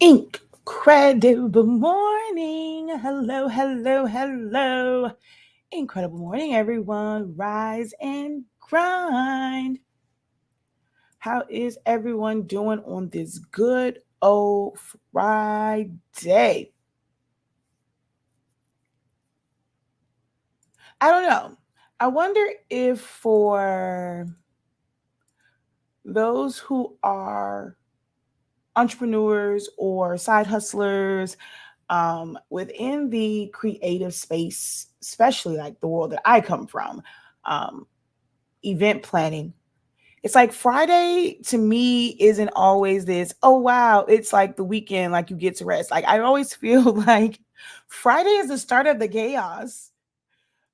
Incredible morning. Hello, hello, hello. Incredible morning, everyone. Rise and grind. How is everyone doing on this good old Friday? I don't know. I wonder if for those who are entrepreneurs or side hustlers, within the creative space, especially like the world that I come from, um, event planning. It's like Friday to me isn't always this, oh wow, it's like the weekend, like you get to rest. Like I always feel like Friday is the start of the chaos.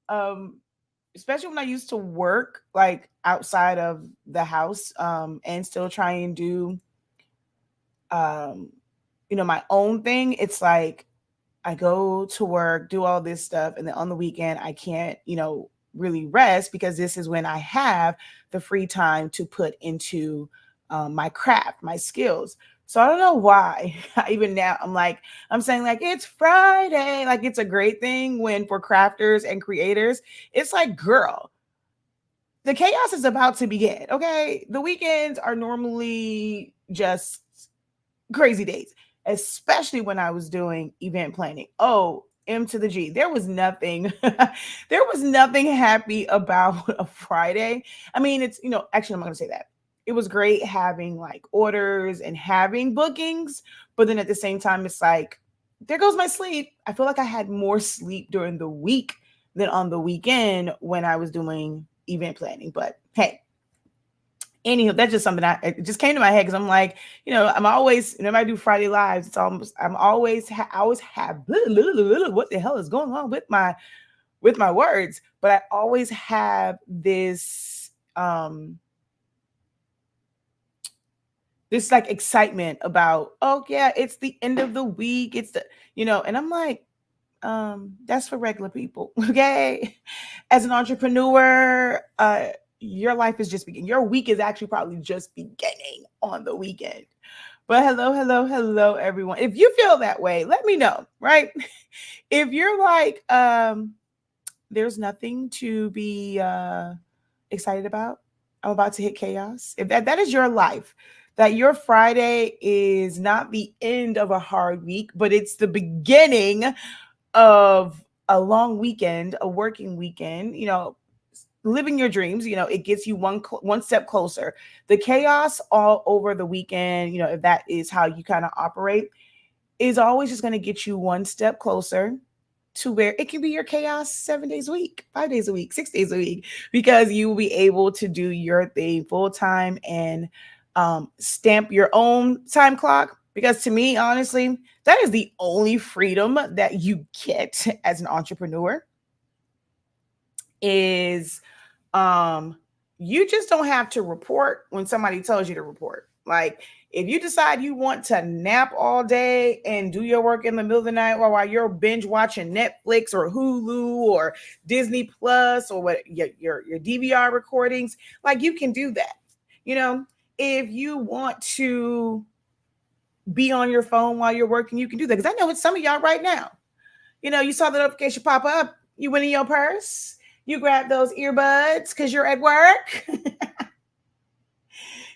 Um, Especially when I used to work like outside of the house, and still try and do um, my own thing. It's like I go to work, do all this stuff, and then on the weekend I can't, really rest because this is when I have the free time to put into my craft, my skills. So I don't know why. Even now, I'm saying like it's Friday, like it's a great thing when for crafters and creators, it's like, girl, the chaos is about to begin. Okay, the weekends are normally just crazy days, especially when I was doing event planning. Oh, M to the G. There was nothing, there was nothing happy about a Friday. I mean, actually, I'm not going to say that. It was great having like orders and having bookings, but then at the same time, it's like, there goes my sleep. I feel like I had more sleep during the week than on the weekend when I was doing event planning. But hey, anyhow, that's just something it just came to my head because I'm like, I'm always, whenever I do Friday lives, it's almost, I always have what the hell is going on with my words, but I always have this like excitement about, oh yeah, it's the end of the week, it's and I'm like, that's for regular people. Okay, as an entrepreneur, your life is just beginning. Your week is actually probably just beginning on the weekend. But hello, hello, hello, everyone. If you feel that way, let me know, right? If you're like, there's nothing to be excited about, I'm about to hit chaos. If that is your life, that your Friday is not the end of a hard week, but it's the beginning of a long weekend, a working weekend, living your dreams, it gets you one step closer. The chaos all over the weekend, if that is how you kind of operate, is always just going to get you one step closer to where it can be your chaos 7 days a week, 5 days a week, 6 days a week, because you will be able to do your thing full time and stamp your own time clock. Because to me, honestly, that is the only freedom that you get as an entrepreneur, is you just don't have to report when somebody tells you to report. Like if you decide you want to nap all day and do your work in the middle of the night while you're binge watching Netflix or Hulu or Disney Plus or what your DVR recordings, like you can do that. If you want to be on your phone while you're working, you can do that. Because I know it's some of y'all right now. You saw the notification pop up, you went in your purse, you grab those earbuds because you're at work.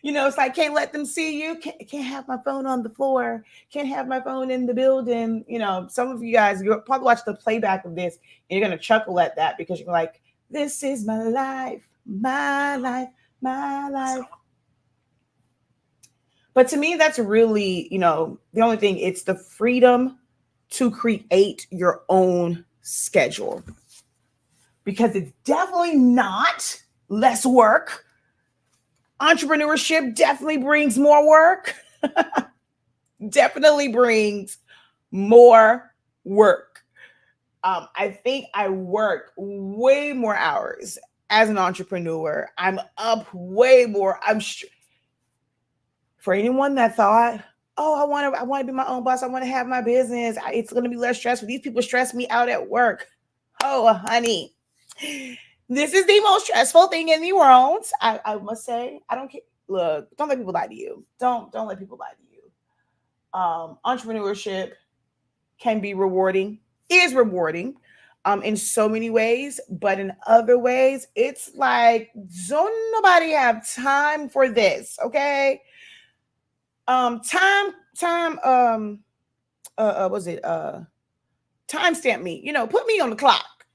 It's like, can't let them see you. Can't have my phone on the floor. Can't have my phone in the building. Some of you guys, you'll probably watch the playback of this and you're going to chuckle at that because you're like, this is my life, my life, my life. But to me, that's really, the only thing, it's the freedom to create your own schedule, because it's definitely not less work. Entrepreneurship definitely brings more work. Definitely brings more work. I think I work way more hours as an entrepreneur. I'm up way more. For anyone that thought, oh, I want to be my own boss, I want to have my business, it's going to be less stressful. These people stress me out at work. Oh, honey, this is the most stressful thing in the world. I must say, I don't care. Look, don't let people lie to you. Don't let people lie to you. Entrepreneurship can be rewarding, is rewarding in so many ways, but in other ways, it's like, don't nobody have time for this, okay? Time, was it, timestamp me, put me on the clock.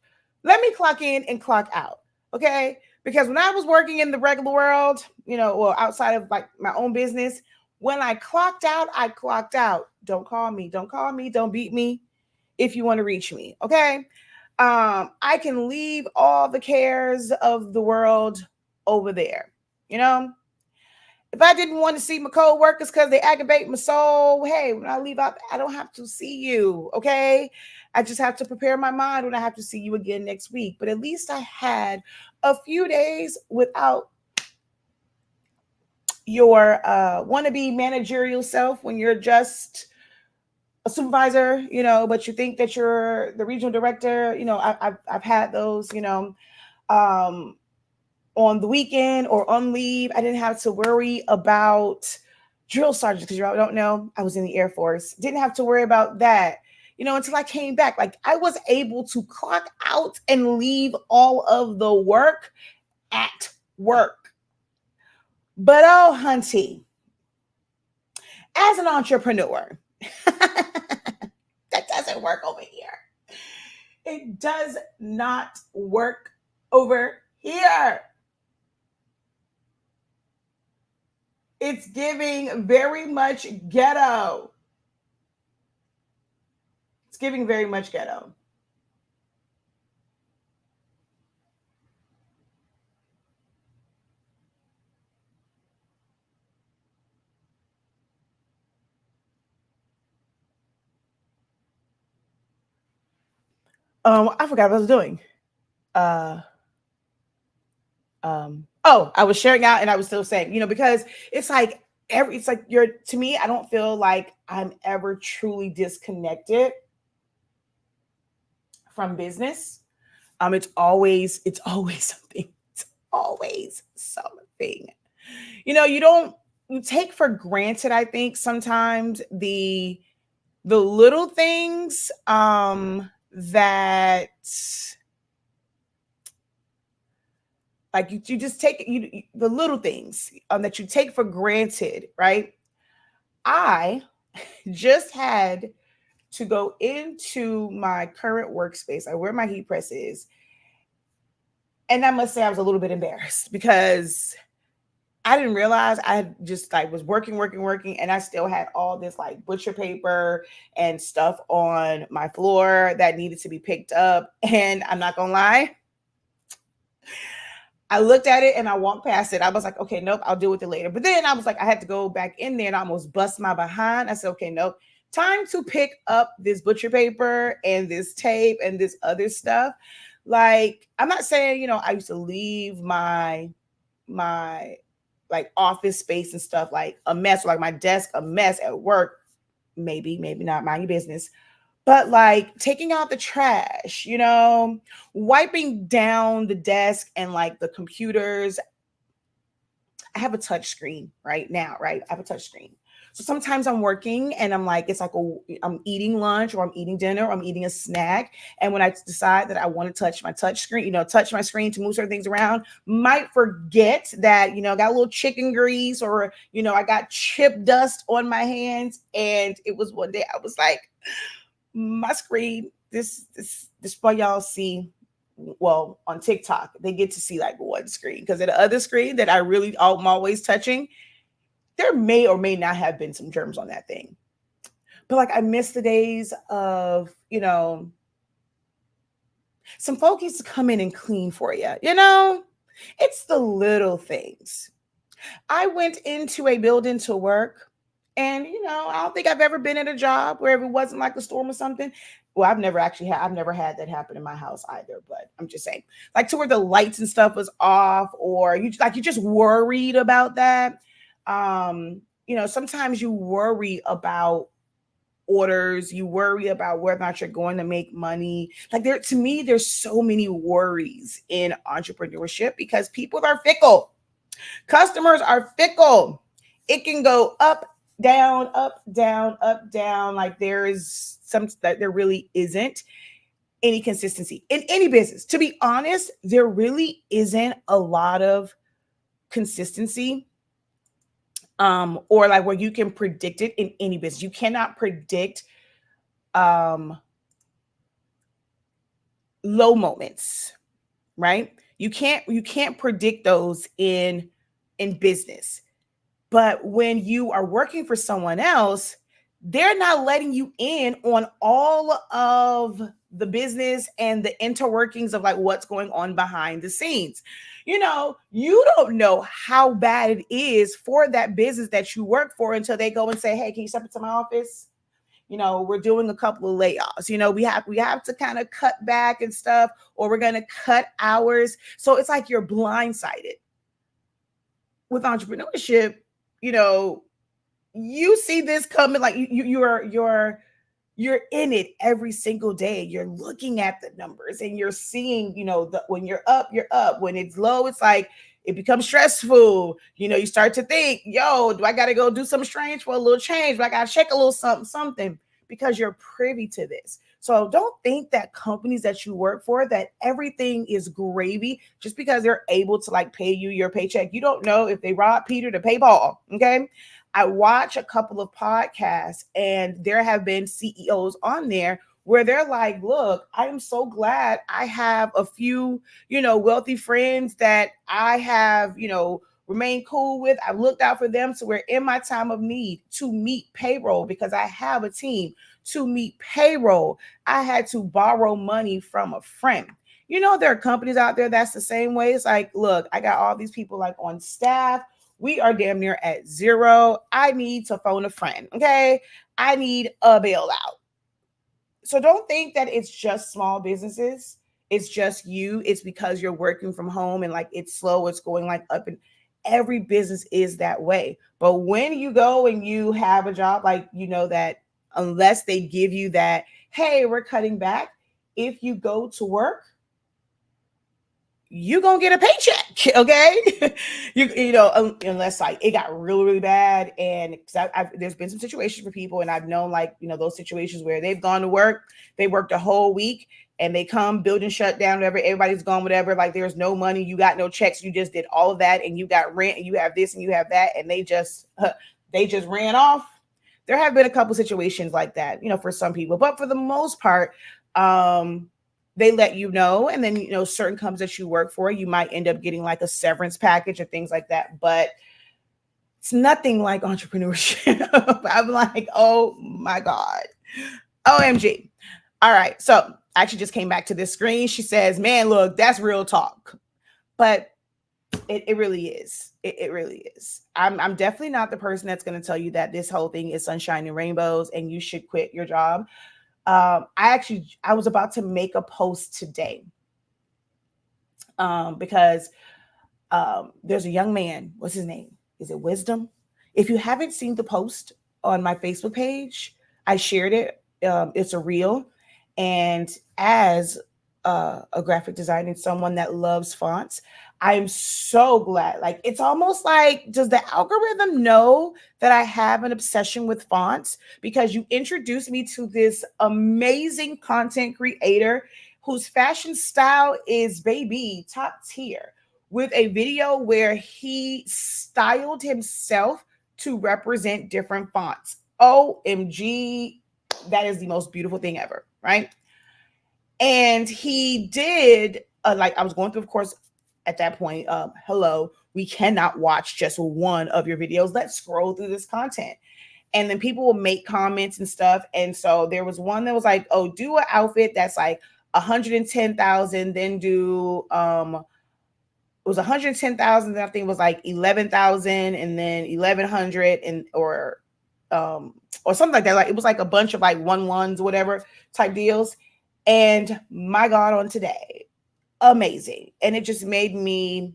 Let me clock in and clock out, okay? Because when I was working in the regular world, well, outside of like my own business, when I clocked out, I clocked out. Don't call me. Don't call me. Don't beat me if you want to reach me. Okay. I can leave all the cares of the world over there. You know, if I didn't want to see my co-workers because they aggravate my soul, hey, when I leave out, I don't have to see you. Okay. I just have to prepare my mind when I have to see you again next week. But at least I had a few days without your wannabe managerial self when you're just a supervisor, but you think that you're the regional director. I've had those, um, on the weekend or on leave. I didn't have to worry about drill sergeants because you all don't know, I was in the Air Force. Didn't have to worry about that, until I came back. Like I was able to clock out and leave all of the work at work. But oh, hunty, as an entrepreneur, that doesn't work over here. It does not work over here. It's giving very much ghetto. It's giving very much ghetto. I forgot what I was doing. Uh, I was sharing out and I was still saying, because it's like it's like to me, I don't feel like I'm ever truly disconnected from business. It's always something. It's always something. You take for granted, I think, sometimes the little things that like you just take the little things that you take for granted, right? I just had to go into my current workspace, where my heat press is, and I must say I was a little bit embarrassed because I didn't realize I had just like was working, and I still had all this like butcher paper and stuff on my floor that needed to be picked up. And I'm not gonna lie, I looked at it and I walked past it. I was like, okay, nope, I'll deal with it later. But then I was like, I had to go back in there and I almost bust my behind. I said, okay, nope, time to pick up this butcher paper and this tape and this other stuff. Like, I'm not saying, I used to leave my like office space and stuff like a mess, or like my desk a mess at work. Maybe not, mind your business. But like taking out the trash, wiping down the desk and like the computers. I have a touch screen right now, right? I have a touch screen. So sometimes I'm working and I'm like, it's like I'm eating lunch or I'm eating dinner or I'm eating a snack. And when I decide that I want to touch my touch screen, touch my screen to move certain things around, might forget that, got a little chicken grease or, I got chip dust on my hands. And it was one day I was like, my screen, this why y'all see, well, on TikTok, they get to see like one screen because the other screen that I'm always touching, there may or may not have been some germs on that thing. But like I miss the days of, some folks used to come in and clean for you, It's the little things. I went into a building to work and, I don't think I've ever been at a job where it wasn't like a storm or something. Well, I've never had that happen in my house either, but I'm just saying, like to where the lights and stuff was off or you just worried about that. Sometimes you worry about orders, you worry about whether or not you're going to make money. Like to me, there's so many worries in entrepreneurship because people are fickle. Customers are fickle. It can go up, down, up, down, up, down. Like there is some that there really isn't any consistency in any business. To be honest, there really isn't a lot of consistency, or like where you can predict it in any business. You cannot predict um low moments, right? You can't predict those in business. But when you are working for someone else, they're not letting you in on all of the business and the interworkings of like what's going on behind the scenes. You don't know how bad it is for that business that you work for until they go and say, "Hey, can you step into my office? We're doing a couple of layoffs. We have to kind of cut back and stuff, or we're going to cut hours." So it's like you're blindsided. With entrepreneurship, you know, you see this coming, like you're in it every single day. You're looking at the numbers and you're seeing, when you're up, you're up. When it's low, it's like it becomes stressful. You start to think, yo, do I got to go do something strange for a little change? Do I got to check a little something, because you're privy to this. So don't think that companies that you work for, that everything is gravy just because they're able to like pay you your paycheck. You don't know if they robbed Peter to pay Paul. Okay. I watch a couple of podcasts and there have been CEOs on there where they're like, "Look, I am so glad I have a few, wealthy friends that I have, remained cool with. I've looked out for them. So we're in my time of need to meet payroll because I have a team to meet payroll. I had to borrow money from a friend." There are companies out there that's the same way. It's like, "Look, I got all these people like on staff. We are damn near at zero. I need to phone a friend. Okay. I need a bailout." So don't think that it's just small businesses. It's just you. It's because you're working from home and like it's slow. It's going like up, and every business is that way. But when you go and you have a job, like, that unless they give you that, "Hey, we're cutting back," if you go to work, you gonna get a paycheck, okay? Unless like it got really, really bad, and there's been some situations for people, and I've known like those situations where they've gone to work, they worked a whole week, and they come, building shut down, whatever, everybody's gone, whatever. Like there's no money, you got no checks, you just did all of that, and you got rent, and you have this, and you have that, and they just ran off. There have been a couple situations like that, for some people, but for the most part, they let you know. And then certain companies that you work for, you might end up getting like a severance package or things like that, but it's nothing like entrepreneurship. I'm like, oh my God, OMG. All right, so I actually just came back to this screen. She says, "Man, look, that's real talk." But it really is. It really is. I'm definitely not the person that's going to tell you that this whole thing is sunshine and rainbows and you should quit your job. I was about to make a post today, because there's a young man. What's his name? Is it Wisdom? If you haven't seen the post on my Facebook page, I shared it. It's a reel, and as a graphic designer and someone that loves fonts, I am so glad. Like it's almost like, does the algorithm know that I have an obsession with fonts? Because you introduced me to this amazing content creator whose fashion style is baby top tier, with a video where he styled himself to represent different fonts. OMG, that is the most beautiful thing ever, right? And he did, like, I was going through, of course, at that point, hello, we cannot watch just one of your videos. Let's scroll through this content. And then people will make comments and stuff. And so there was one that was like, "Oh, do an outfit that's like 110,000, then do it was 110,000, then I think it was like 11,000, and then 1,100, and or something like that. Like it was like a bunch of like ones, whatever type deals. And my God, on today, amazing. And it just made me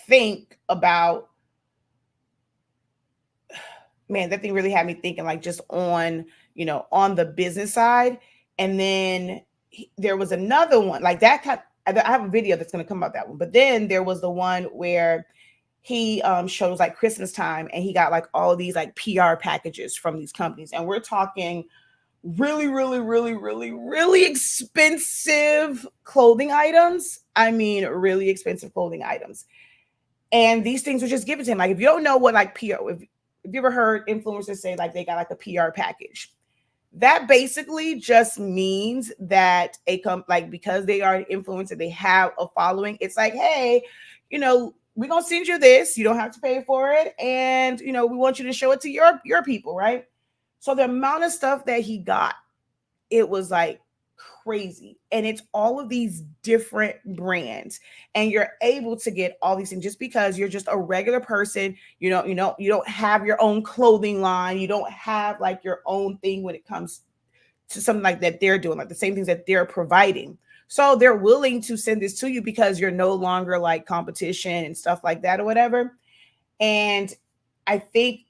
think about, man, that thing really had me thinking, like just on the business side. And then there was another one like that. I have a video that's going to come about that one. But then there was the one where he shows like Christmas time, and he got like all of these like PR packages from these companies, and we're talking really, really, really, really, really expensive clothing items. I mean, really expensive clothing items. And these things were just given to him. Like, if you don't know what like PR, if you ever heard influencers say like they got like a PR package, that basically just means that like, because they are an influencer, they have a following. It's like, hey, we're gonna send you this. You don't have to pay for it, and we want you to show it to your people, right? So the amount of stuff that he got, it was like crazy. And it's all of these different brands. And you're able to get all these things just because you're just a regular person. You don't have your own clothing line. You don't have like your own thing when it comes to something like that they're doing, like the same things that they're providing. So they're willing to send this to you because you're no longer like competition and stuff like that or whatever. And I think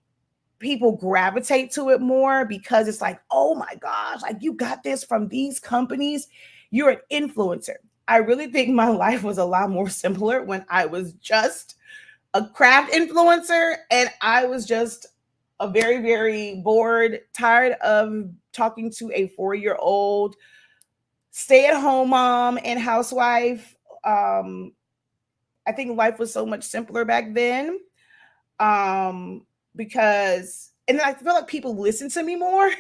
people gravitate to it more because it's like, oh my gosh, like you got this from these companies. You're an influencer. I really think my life was a lot more simpler when I was just a craft influencer, and I was just a very, very bored, tired of talking to a 4-year-old stay-at-home mom and housewife. I think life was so much simpler back then. Because, and I feel like people listen to me more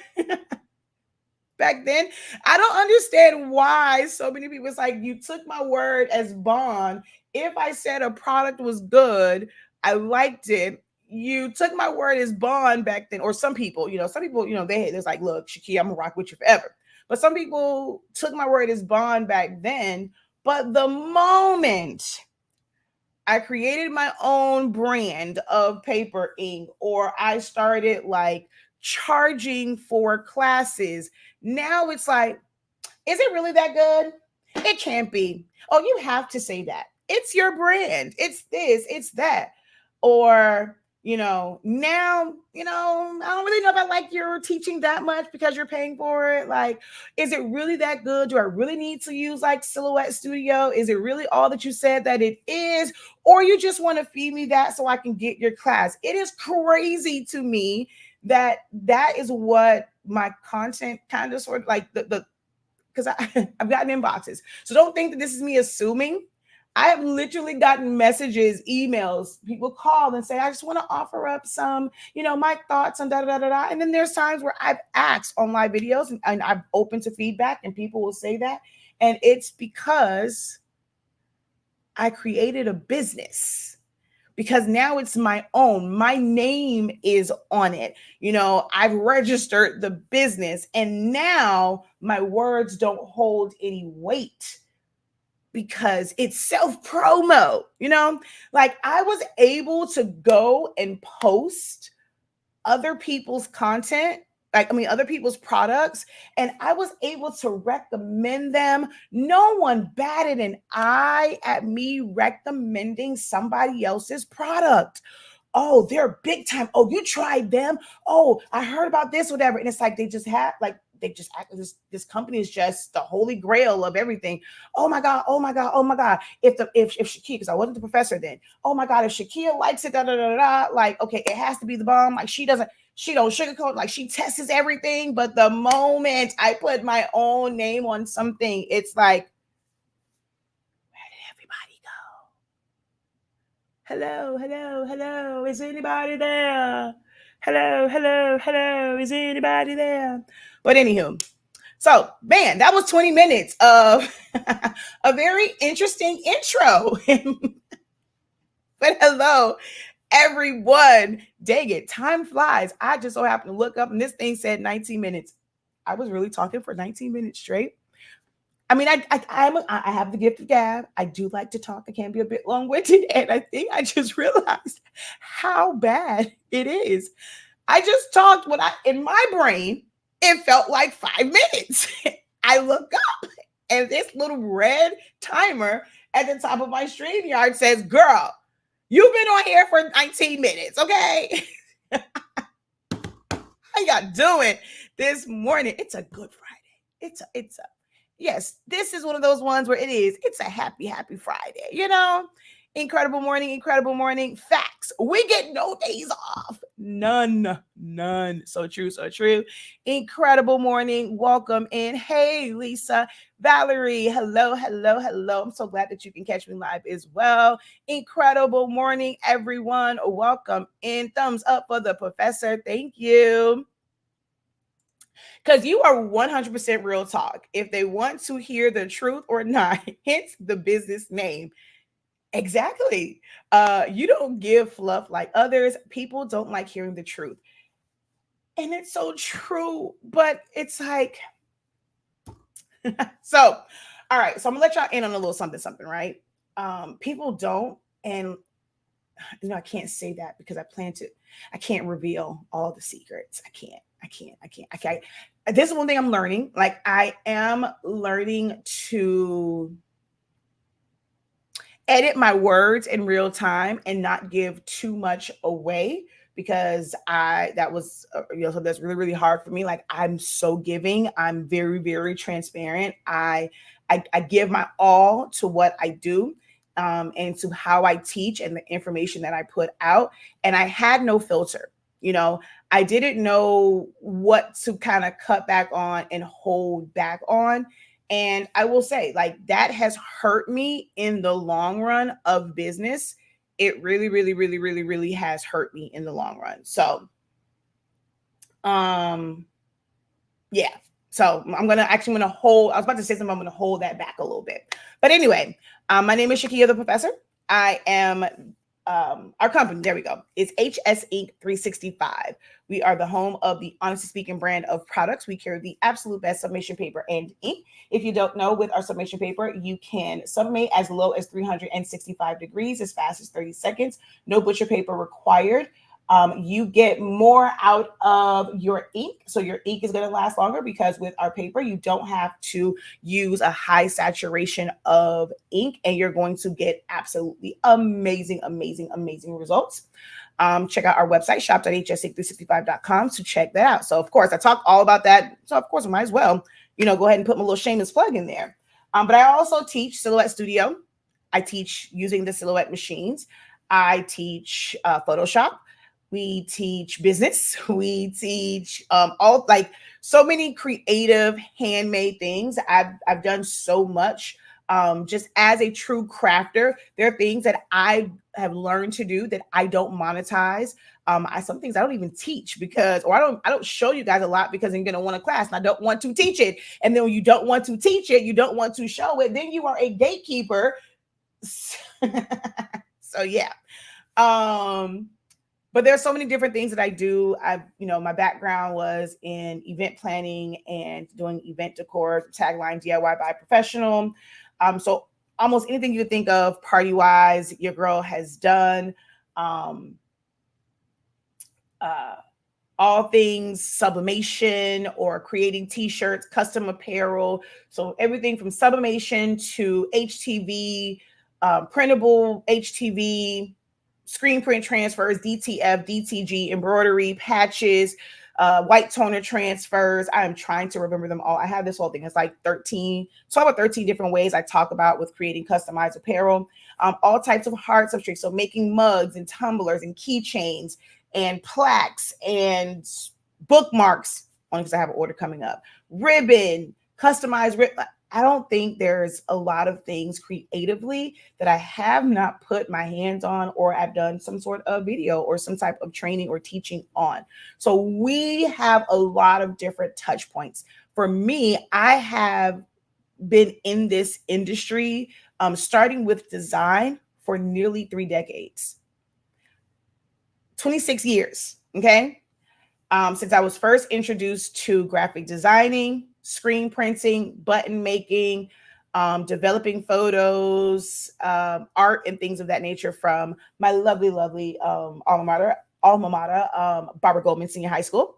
back then. I don't understand why so many people, it's like, you took my word as bond. If I said a product was good, I liked it, you took my word as bond back then. Or some people, there's like, look, Shakeya, I'm gonna rock with you forever. But some people took my word as bond back then. But the moment I created my own brand of paper ink, or I started like charging for classes, now it's like, is it really that good? It can't be. Oh, you have to say that. It's your brand. It's this, it's that. Or, now, I don't really know if I like your teaching that much because you're paying for it. Like, is it really that good? Do I really need to use like Silhouette Studio? Is it really all that you said that it is? Or you just want to feed me that so I can get your class? It is crazy to me that is what my content kind of sort of like the because I've gotten inboxes. So don't think that this is me assuming. I have literally gotten messages, emails, people call and say, I just want to offer up some, my thoughts on da da da da. And then there's times where I've asked on live videos, and I'm open to feedback, and people will say that. And it's because I created a business, because now it's my own. My name is on it. I've registered the business, and now my words don't hold any weight because it's self-promo. Like, I was able to go and post other people's content, other people's products, and I was able to recommend them. No one batted an eye at me recommending somebody else's product. Oh, they're big time. Oh, you tried them. Oh, I heard about this, whatever. And it's like they just act. This company is just the holy grail of everything. Oh my God, oh my God, oh my God. If Shakeya, because I wasn't the professor then. Oh my God, if Shakeya likes it, da da da da. Like, okay, it has to be the bomb. Like, she don't sugarcoat. Like, she tests everything. But the moment I put my own name on something, it's like, where did everybody go? Hello, hello, hello. Is anybody there? Hello, hello, hello. Is anybody there? But anywho, so man, that was 20 minutes of a very interesting intro. But hello, everyone. Dang it, time flies. I just so happened to look up, and this thing said 19 minutes. I was really talking for 19 minutes straight. I mean, I have the gift of gab. I do like to talk. I can be a bit long-winded, and I think I just realized how bad it is. I just talked in my brain, it felt like 5 minutes. I look up, and this little red timer at the top of my StreamYard says, girl, you've been on here for 19 minutes, okay? How y'all doing this morning? It's a good Friday. Yes, this is one of those ones where it's a happy, happy Friday, Incredible morning, incredible morning. Facts. We get no days off. None. None. So true, so true. Incredible morning. Welcome in. Hey, Lisa, Valerie. Hello, hello, hello. I'm so glad that you can catch me live as well. Incredible morning, everyone. Welcome in. Thumbs up for the professor. Thank you. Because you are 100% real talk. If they want to hear the truth or not, hence the business name. Exactly. You don't give fluff like others. People don't like hearing the truth. And it's so true. But it's like, so, all right. So I'm gonna let y'all in on a little something, something, right? People don't, and I can't say that because I can't reveal all the secrets. I can't. This is one thing I'm learning. Like I am learning to edit my words in real time and not give too much away because that was so that's really really hard for me. Like I'm so giving. I'm very very transparent. I give my all to what I do. And to how I teach and the information that I put out. And I had no filter. I didn't know what to kind of cut back on and hold back on. And I will say, like, that has hurt me in the long run of business. It really, really, really, really, really has hurt me in the long run. So, yeah. So I'm gonna hold. I was about to say something. I'm gonna hold that back a little bit. But anyway, my name is Shakeya the Professor. I am our company, there we go, is HS Inc. 365. We are the home of the Honestly Speaking brand of products. We carry the absolute best sublimation paper and ink. If you don't know, with our sublimation paper, you can sublimate as low as 365 degrees, as fast as 30 seconds. No butcher paper required. You get more out of your ink. So your ink is going to last longer because with our paper, you don't have to use a high saturation of ink and you're going to get absolutely amazing, amazing, amazing results. Check out our website, shop.hsink365.com to check that out. So of course, I talked all about that. So of course, I might as well, go ahead and put my little shameless plug in there. But I also teach Silhouette Studio. I teach using the Silhouette machines. I teach Photoshop. We teach business. We teach all like so many creative handmade things. I've done so much. Just as a true crafter, there are things that I have learned to do that I don't monetize. Some things I don't even teach because, or I don't show you guys a lot because I'm going to want a class and I don't want to teach it. And then when you don't want to teach it, you don't want to show it, then you are a gatekeeper. So yeah. But there's so many different things that I do. My background was in event planning and doing event decor, tagline DIY by professional. So almost anything you think of party wise, your girl has done. All things sublimation or creating t-shirts, custom apparel. So everything from sublimation to HTV, printable HTV, screen print transfers, DTF, DTG, embroidery, patches, white toner transfers. I am trying to remember them all. I have this whole thing. It's like 13 different ways I talk about with creating customized apparel. All types of hard substrates. So making mugs and tumblers and keychains and plaques and bookmarks, only because I have an order coming up. Ribbon, customized ribbon. I don't think there's a lot of things creatively that I have not put my hands on or I've done some sort of video or some type of training or teaching on. So we have a lot of different touch points. For me, I have been in this industry, starting with design for nearly 3 decades, 26 years. Okay. Since I was first introduced to graphic designing, screen printing, button making, developing photos, art, and things of that nature from my lovely, lovely alma mater, Barbara Goldman Senior High School.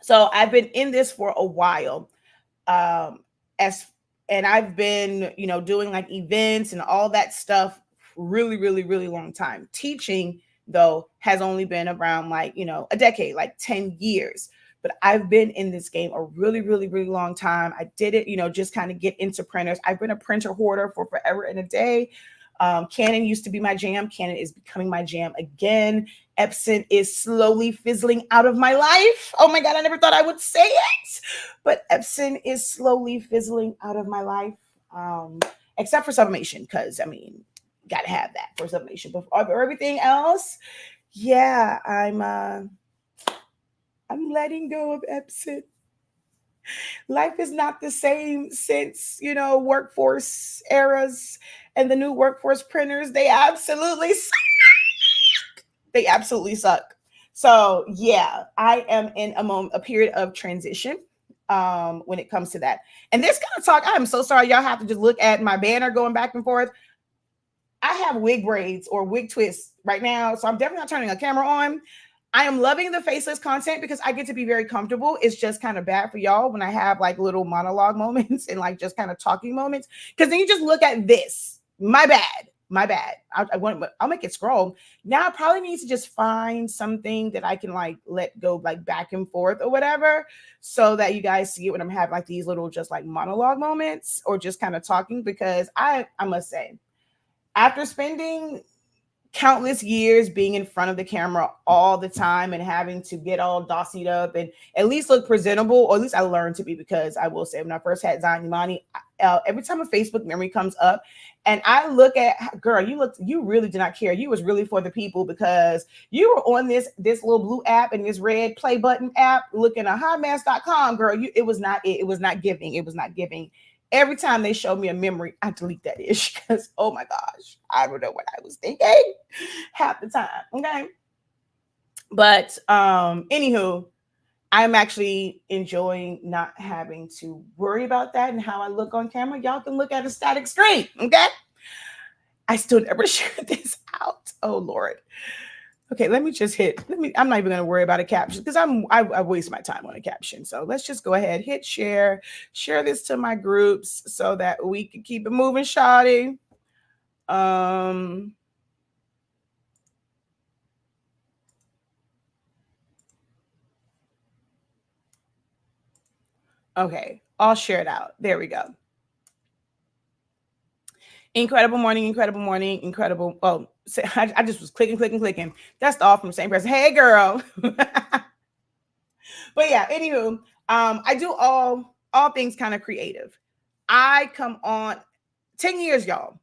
So I've been in this for a while, and I've been, doing like events and all that stuff really, really, really long time. Teaching though has only been around like, a decade, like 10 years. but I've been in this game a really, really, really long time. I did it, just kind of get into printers. I've been a printer hoarder for forever and a day. Canon used to be my jam. Canon is becoming my jam again. Epson is slowly fizzling out of my life. Oh my God, I never thought I would say it, but Epson is slowly fizzling out of my life. Except for sublimation, because gotta have that for sublimation. But for everything else, yeah, I'm letting go of Epson. Life is not the same since, workforce eras and the new workforce printers. They absolutely suck. They absolutely suck. So yeah, I am in a period of transition when it comes to that. And this kind of talk, I'm so sorry. Y'all have to just look at my banner going back and forth. I have wig braids or wig twists right now. So I'm definitely not turning a camera on. I am loving the faceless content because I get to be very comfortable. It's just kind of bad for y'all when I have like little monologue moments and like just kind of talking moments. Because then you just look at this. My bad. My bad. I'll make it scroll. Now I probably need to just find something that I can like let go like back and forth or whatever, so that you guys see it when I'm having like these little just like monologue moments or just kind of talking. Because I must say, after spending countless years being in front of the camera all the time and having to get all dossied up and at least look presentable, or at least I learned to be, because I will say when I first had Zion Imani, every time a Facebook memory comes up and I look at, girl, you really did not care. You was really for the people, because you were on this little blue app and this red play button app looking at hotmess.com, girl. It was not giving. It was not giving. Every time they show me a memory, I delete that ish, because oh my gosh, I don't know what I was thinking half the time. Okay. But anywho, I'm actually enjoying not having to worry about that and how I look on camera. Y'all can look at a static screen. Okay. I still never shared this out. Oh Lord. Okay, I'm not even going to worry about a caption, because I waste my time on a caption. So let's just go ahead, hit share this to my groups so that we can keep it moving, shawty. Okay, I'll share it out. There we go. Incredible morning, incredible morning, incredible. Oh, I just was clicking. That's all from the same person. Hey, girl. But yeah, anywho, I do all things kind of creative. I come on 10 years, y'all.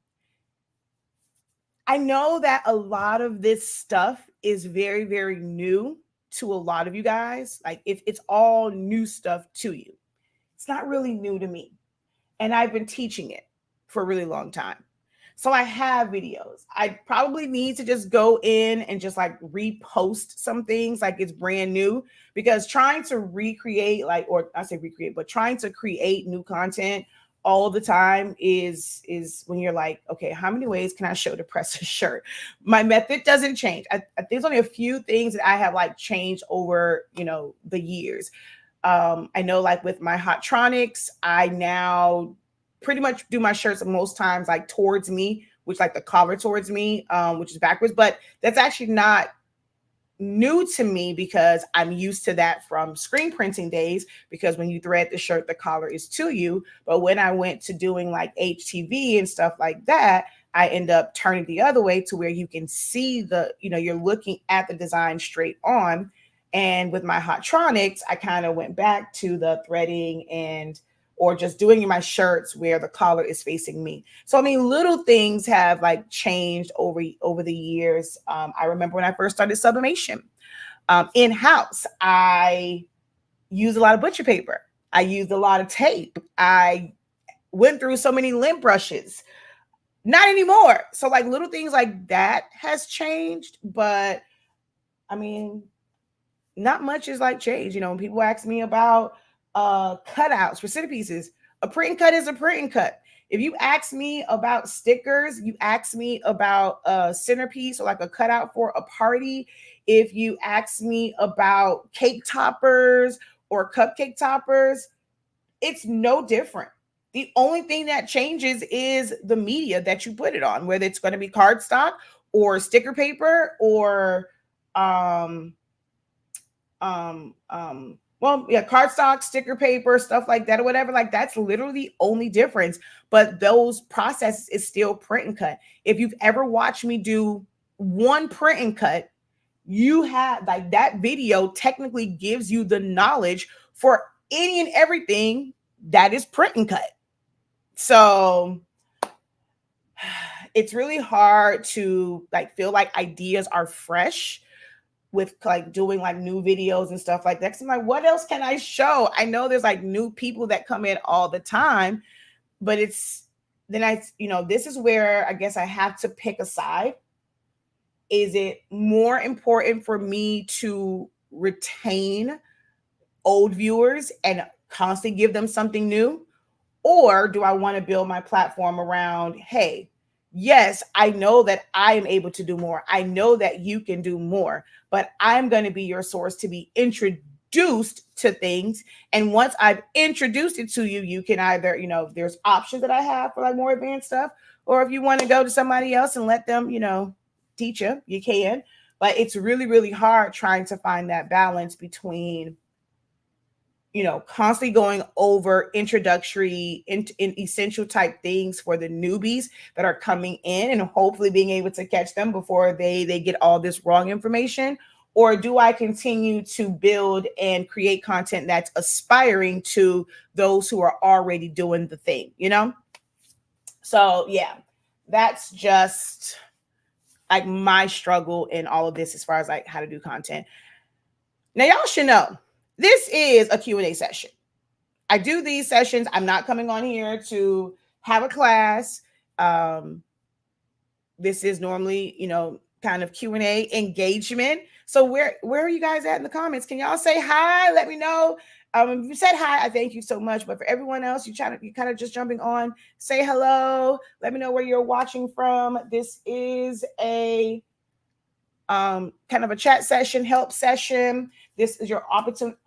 I know that a lot of this stuff is very, very new to a lot of you guys. Like it's all new stuff to you. It's not really new to me. And I've been teaching it for a really long time. So I have videos. I probably need to just go in and just like repost some things like it's brand new, because trying to recreate but trying to create new content all the time is when you're like, okay, how many ways can I show to press a shirt? My method doesn't change. There's only a few things that I have like changed over, the years. I know like with my Hotronics, I now pretty much do my shirts most times like towards me, which like the collar towards me, which is backwards, but that's actually not new to me because I'm used to that from screen printing days, because when you thread the shirt, the collar is to you. But when I went to doing like HTV and stuff like that, I end up turning the other way to where you can see you're looking at the design straight on. And with my Hotronics, I kind of went back to the threading or just doing my shirts where the collar is facing me. So, little things have like changed over the years. I remember when I first started sublimation in-house, I used a lot of butcher paper. I used a lot of tape. I went through so many lint brushes. Not anymore. So like little things like that has changed, but not much is like changed. When people ask me about cutouts for centerpieces, a print and cut is a print and cut. If you ask me about stickers, you ask me about a centerpiece or like a cutout for a party. If you ask me about cake toppers or cupcake toppers, it's no different. The only thing that changes is the media that you put it on, whether it's going to be cardstock or sticker paper or Well, yeah, cardstock, sticker paper, stuff like that, or whatever. Like that's literally the only difference. But those processes is still print and cut. If you've ever watched me do one print and cut, you have like that video technically gives you the knowledge for any and everything that is print and cut. So it's really hard to like feel like ideas are fresh with like doing like new videos and stuff like that. 'Cause I'm like, what else can I show? I know there's like new people that come in all the time, but it's then this is where I guess I have to pick a side. Is it more important for me to retain old viewers and constantly give them something new? Or do I want to build my platform around, hey, yes, I know that I am able to do more. I know that you can do more, but I'm going to be your source to be introduced to things. And once I've introduced it to you, you can either, there's options that I have for like more advanced stuff, or if you want to go to somebody else and let them, teach you, you can. But it's really, really hard trying to find that balance between constantly going over introductory in essential type things for the newbies that are coming in and hopefully being able to catch them before they get all this wrong information. Or do I continue to build and create content that's aspiring to those who are already doing the thing, So yeah, that's just like my struggle in all of this as far as like how to do content. Now y'all should know this is a Q&A session. I do these sessions. I'm not coming on here to have a class. This is normally, kind of Q&A engagement. So where are you guys at in the comments? Can y'all say hi? Let me know. If you said hi, I thank you so much. But for everyone else, you kind of just jumping on, say hello. Let me know where you're watching from. This is a kind of a chat session, help session. This is your opportunity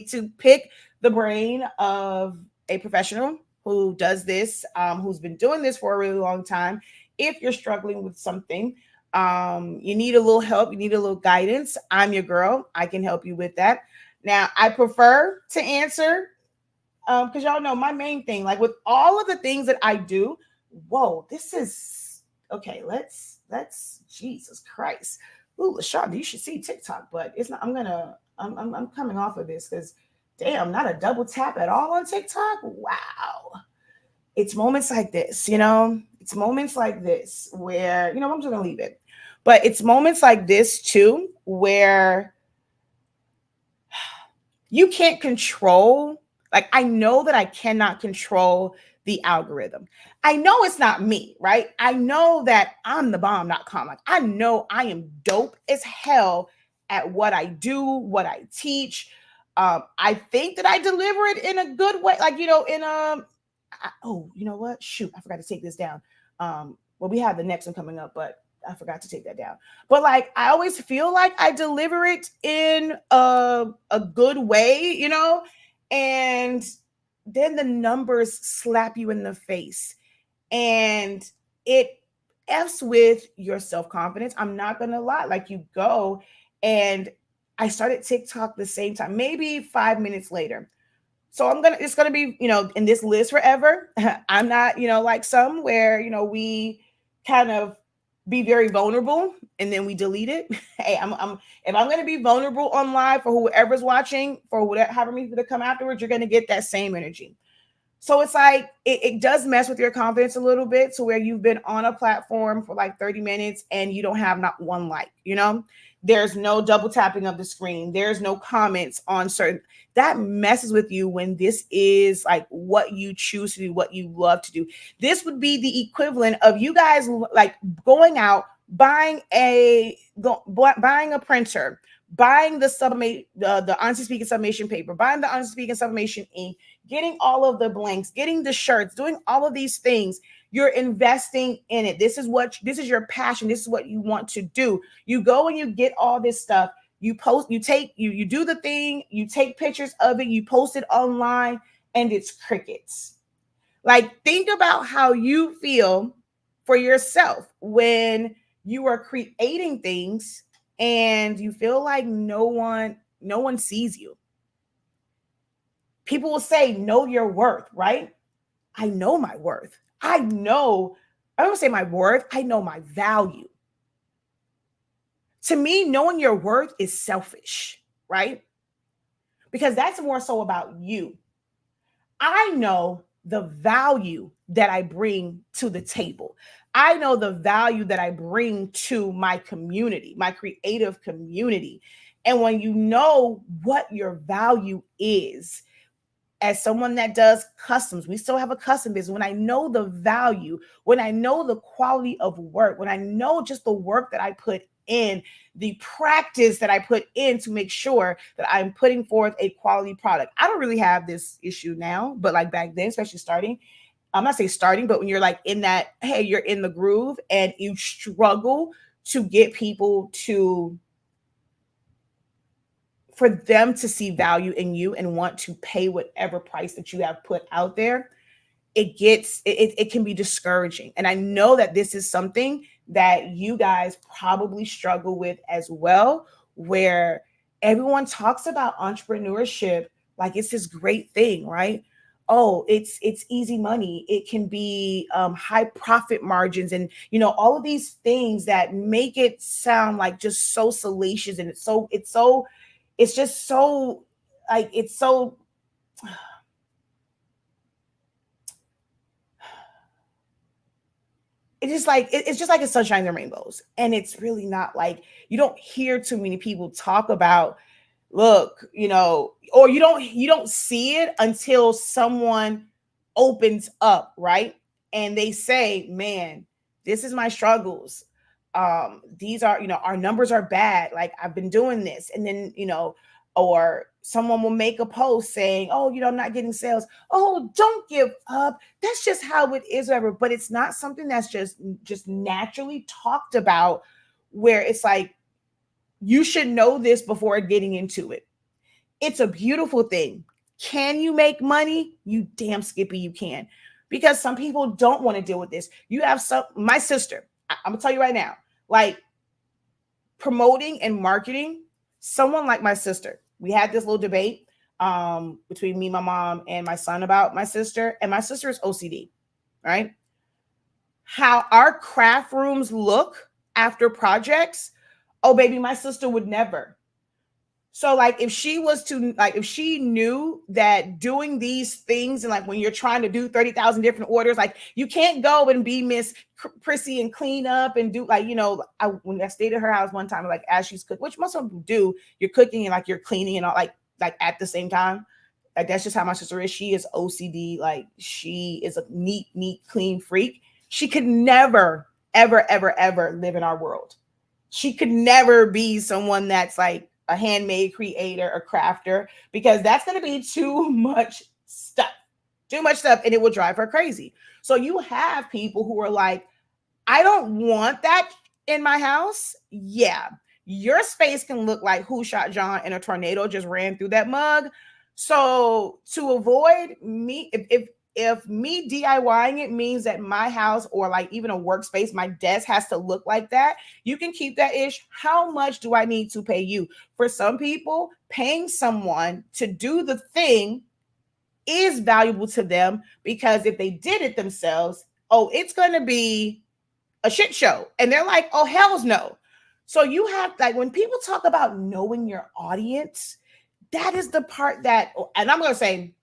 to pick the brain of a professional who does this, who's been doing this for a really long time. If you're struggling with something, you need a little help, you need a little guidance, I'm your girl. I can help you with that. Now, I prefer to answer because y'all know my main thing, like with all of the things that I do. Whoa, this is okay. Let's Jesus Christ. Ooh, LaShawn, you should see TikTok, but it's not. I'm coming off of this because damn, not a double tap at all on TikTok. Wow. It's moments like this, It's moments like this where, I'm just gonna leave it. But it's moments like this too, where you can't control, like I know that I cannot control the algorithm. I know it's not me, right? I know that I'm the bomb.com. Like I know I am dope as hell at what I do, what I teach. I think that I deliver it in a good way. Like, you know what? Shoot, I forgot to take this down. Well, we have the next one coming up, but I forgot to take that down. But like, I always feel like I deliver it in a good way, and then the numbers slap you in the face and it F's with your self-confidence. I'm not going to lie. Like you go and I started TikTok the same time, maybe 5 minutes later. So it's gonna be, in this list forever. I'm not, like some where, we kind of be very vulnerable and then we delete it. Hey, if I'm gonna be vulnerable on live for whoever's watching, for whatever, however many people that come afterwards, you're gonna get that same energy. So it's like it does mess with your confidence a little bit to where you've been on a platform for like 30 minutes and you don't have not one like, there's no double tapping of the screen. There's no comments on certain, that messes with you when this is like what you choose to do, what you love to do. This would be the equivalent of you guys like going out, buying a printer, buying the Honesty Speaking sublimation paper, buying the Honesty Speaking sublimation ink, getting all of the blanks, getting the shirts, doing all of these things. You're investing in it. This is your passion. This is what you want to do. You go and you get all this stuff. You post, you do the thing, you take pictures of it, you post it online, and it's crickets. Like, think about how you feel for yourself when you are creating things and you feel like no one sees you. People will say, know your worth, right? I know my worth. I don't say my worth, I know my value. To me, knowing your worth is selfish, right? Because that's more so about you. I know the value that I bring to the table. I know the value that I bring to my community, my creative community. And when you know what your value is, as someone that does customs, we still have a custom business. When I know the value, when I know the quality of work, when I know just the work that I put in, the practice that I put in to make sure that I'm putting forth a quality product. I don't really have this issue now, but like back then, especially starting, I'm not saying starting, but when you're like in that, hey, you're in the groove and you struggle to get people to, for them to see value in you and want to pay whatever price that you have put out there, it can be discouraging. And I know that this is something that you guys probably struggle with as well, where everyone talks about entrepreneurship like it's this great thing, right? Oh, it's easy money. It can be high profit margins, and all of these things that make it sound like just so salacious, and it's just so like it's so it's just like a sunshine and rainbows, and it's really not. Like, you don't hear too many people talk about, look, or you don't see it until someone opens up, right? And they say, man, this is my struggles. These are, our numbers are bad. Like, I've been doing this. And then, or someone will make a post saying, oh, I'm not getting sales. Oh, don't give up. That's just how it is, whatever. But it's not something that's just naturally talked about, where it's like, you should know this before getting into it. It's a beautiful thing. Can you make money? You damn Skippy, you can. Because some people don't want to deal with this. You have my sister, I'm gonna tell you right now, like, promoting and marketing, someone like my sister. We had this little debate between me, my mom, and my son about my sister. And my sister is OCD, right? How our craft rooms look after projects. Oh, baby, my sister would never. So, like, if she knew that doing these things, and like when you're trying to do 30,000 different orders, like, you can't go and be Miss Prissy and clean up and do, like, when I stayed at her house one time, like, as she's cooking, which most of them do, you're cooking and like you're cleaning and all, like at the same time. Like, that's just how my sister is. She is OCD. Like, she is a neat, clean freak. She could never, ever, ever, ever live in our world. She could never be someone that's like a handmade creator or crafter, because that's going to be too much stuff, and it will drive her crazy. So you have people who are like, I don't want that in my house. Yeah, your space can look like Who Shot John and a tornado just ran through that mug. So to avoid me, if me DIYing it means that my house, or like even a workspace, my desk has to look like that, you can keep that ish. How much do I need to pay you? For some people, paying someone to do the thing is valuable to them, because if they did it themselves, oh, it's going to be a shit show. And they're like, oh, hell's no. So you have, like, when people talk about knowing your audience, that is the part that, and I'm going to say,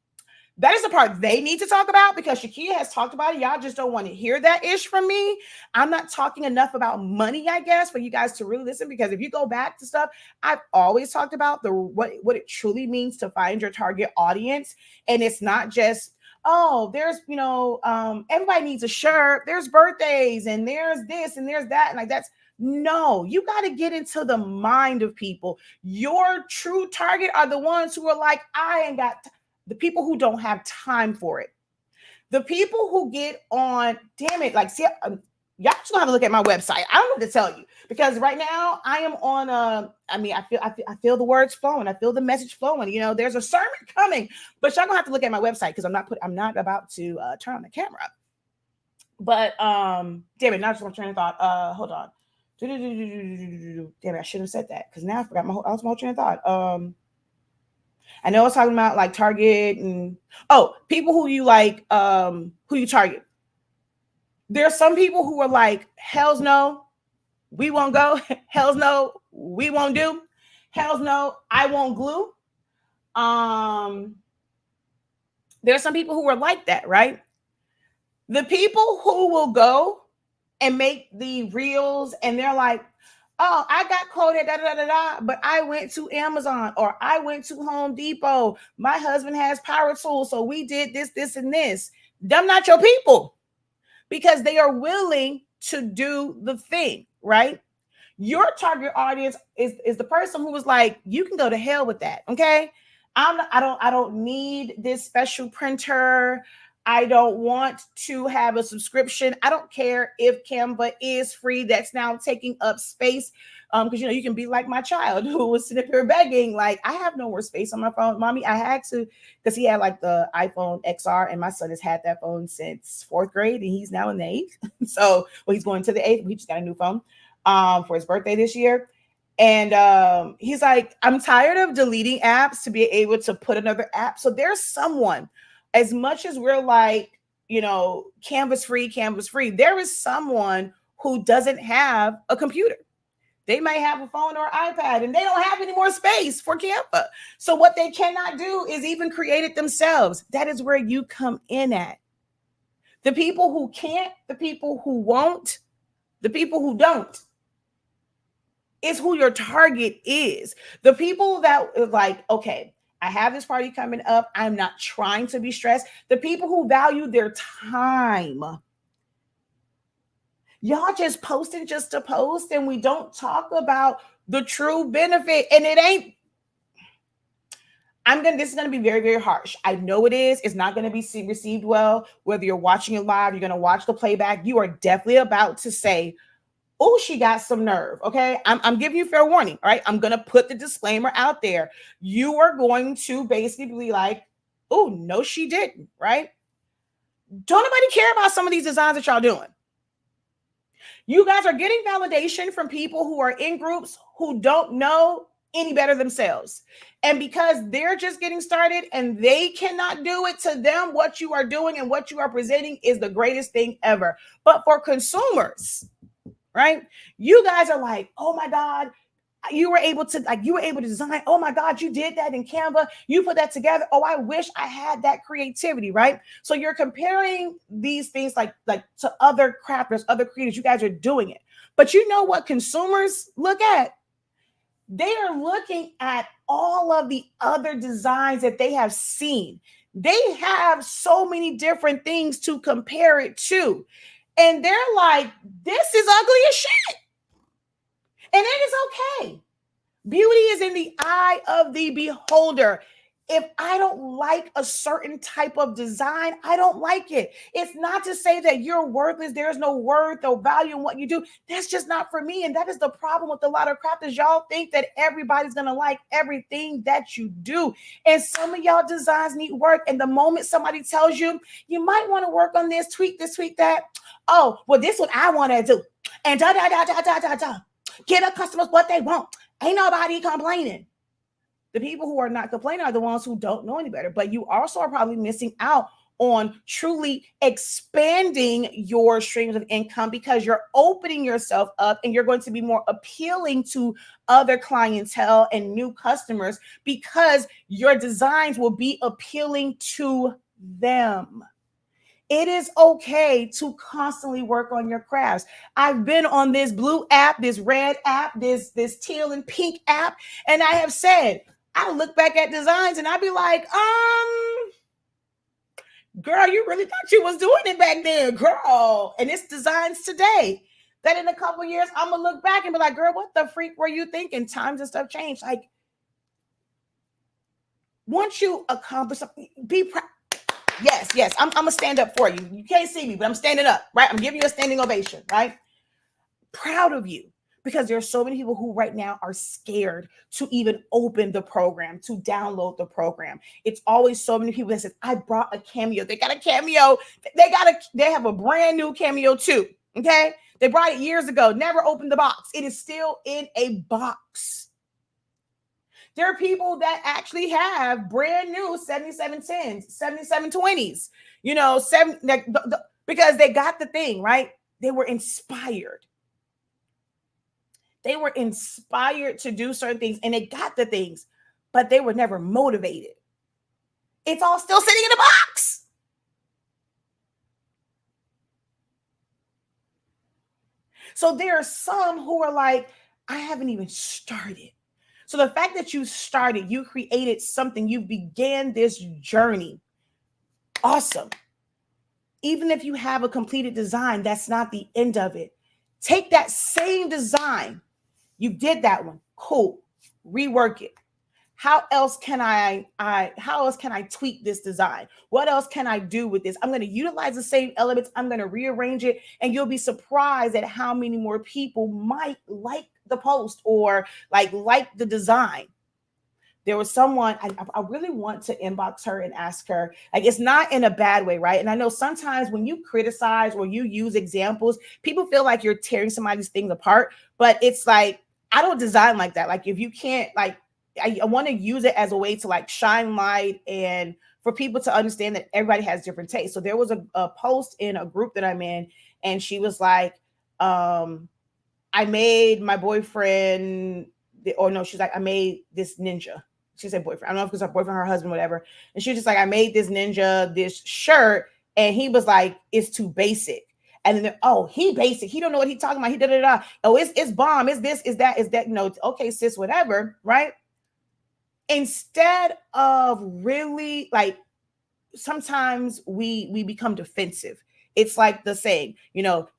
that is the part they need to talk about, because Shakeya has talked about it. Y'all just don't want to hear that ish from me. I'm not talking enough about money, I guess, for you guys to really listen, because if you go back to stuff, I've always talked about what it truly means to find your target audience. And it's not just, oh, there's, everybody needs a shirt. There's birthdays and there's this and there's that. And like, no, you got to get into the mind of people. Your true target are the ones who are like, I ain't got the people who don't have time for it. The people who get on, damn it, like, see, y'all just gonna have to look at my website. I don't know what to tell you, because right now I am on I feel the words flowing. I feel the message flowing. There's a sermon coming, but y'all gonna have to look at my website, because I'm not about to turn on the camera. But damn it, now I just want to train of thought. Hold on. Damn, I should have said that because now I forgot I lost my whole train of thought. I know I was talking about like Target and people who you like, who you target. There are some people who are like, hell's no, we won't go. Hell's no, we won't do. Hell's no, I won't glue. There are some people who are like that, right? The people who will go and make the reels and they're like, oh, I got quoted, da, da, da, da, but I went to Amazon or I went to Home Depot. My husband has power tools, so we did this, this, and this. Them not your people because they are willing to do the thing, right? Your target audience is the person who was like, you can go to hell with that, okay? I don't need this special printer. I don't want to have a subscription. I don't care if Canva is free. That's now taking up space. Because you can be like my child who was sitting up here begging, like, I have no more space on my phone. Mommy, I had to, because he had like the iPhone XR, and my son has had that phone since 4th grade, and he's now in the 8th. So, well, he's going to the 8th. We just got a new phone for his birthday this year. And he's like, I'm tired of deleting apps to be able to put another app. So there's someone, as much as we're like, Canva's free, there is someone who doesn't have a computer. They might have a phone or iPad and they don't have any more space for Canva. So what they cannot do is even create it themselves. That is where you come in at. The people who can't, the people who won't, the people who don't is who your target is. The people that are like, okay, I have this party coming up. I'm not trying to be stressed. The people who value their time. Y'all just posting just to post, and we don't talk about the true benefit. And it ain't, this is going to be very, very harsh. I know it is. It's not going to be received well. Whether you're watching it live, you're going to watch the playback. You are definitely about to say, oh, she got some nerve. Okay. I'm giving you fair warning. All right. I'm going to put the disclaimer out there. You are going to basically be like, oh, no, she didn't. Right. Don't nobody care about some of these designs that y'all doing. You guys are getting validation from people who are in groups who don't know any better themselves. And because they're just getting started and they cannot do it, to them, what you are doing and what you are presenting is the greatest thing ever. But for consumers, right? You guys are like, oh my God, you were able to design. Oh my God, you did that in Canva. You put that together. Oh, I wish I had that creativity, right? So you're comparing these things like to other crafters, other creators. You guys are doing it. But you know what consumers look at? They are looking at all of the other designs that they have seen. They have so many different things to compare it to. And they're like, this is ugly as shit. And it is okay. Beauty is in the eye of the beholder. If I don't like a certain type of design, I don't like it. It's not to say that you're worthless. There's no worth or value in what you do. That's just not for me. And that is the problem with a lot of crafters. Y'all think that everybody's going to like everything that you do. And some of y'all designs need work. And the moment somebody tells you, you might want to work on this, tweak that. Oh, well, this is what I want to do. And da. Give the customers what they want. Ain't nobody complaining. The people who are not complaining are the ones who don't know any better. But you also are probably missing out on truly expanding your streams of income because you're opening yourself up and you're going to be more appealing to other clientele and new customers because your designs will be appealing to them. It is okay to constantly work on your crafts. I've been on this blue app, this red app, this teal and pink app, and I have said, I look back at designs and I'd be like, girl, you really thought you was doing it back then, girl. And it's designs today that in a couple of years, I'm going to look back and be like, girl, what the freak were you thinking? Times and stuff change. Like, once you accomplish something, be proud. Yes. I'm going to stand up for you. You can't see me, but I'm standing up, right? I'm giving you a standing ovation, right? Proud of you because there are so many people who right now are scared to even open the program, to download the program. It's always so many people that says, I brought a Cameo. They got a Cameo. They have a brand new Cameo too. Okay. They brought it years ago, never opened the box. It is still in a box. There are people that actually have brand new 7710s, 7720s, because they got the thing, right? They were inspired. They were inspired to do certain things and they got the things, but they were never motivated. It's all still sitting in a box. So there are some who are like, I haven't even started. So the fact that you started, you created something, you began this journey. Awesome. Even if you have a completed design, that's not the end of it. Take that same design. You did that one. Cool. Rework it. How else can I tweak this design? What else can I do with this? I'm going to utilize the same elements. I'm going to rearrange it, and you'll be surprised at how many more people might like the post or like the design. There was someone I really want to inbox her and ask her, like, it's not in a bad way, right? And I know sometimes when you criticize or you use examples, people feel like you're tearing somebody's things apart, but it's like, I don't design like that. Like, if you can't, like, I want to use it as a way to like shine light and for people to understand that everybody has different tastes. So there was a post in a group that I'm in, and she was like, I made my boyfriend, or no, she's like, I made this ninja. She said boyfriend. I don't know if it was her boyfriend, her husband, whatever. And she was just like, I made this ninja, this shirt. And he was like, it's too basic. And then, oh, he basic. He don't know what he's talking about. He da. Oh, it's bomb. It's this, is that, okay, sis, whatever, right? Instead of really, like, sometimes we become defensive. It's like the saying,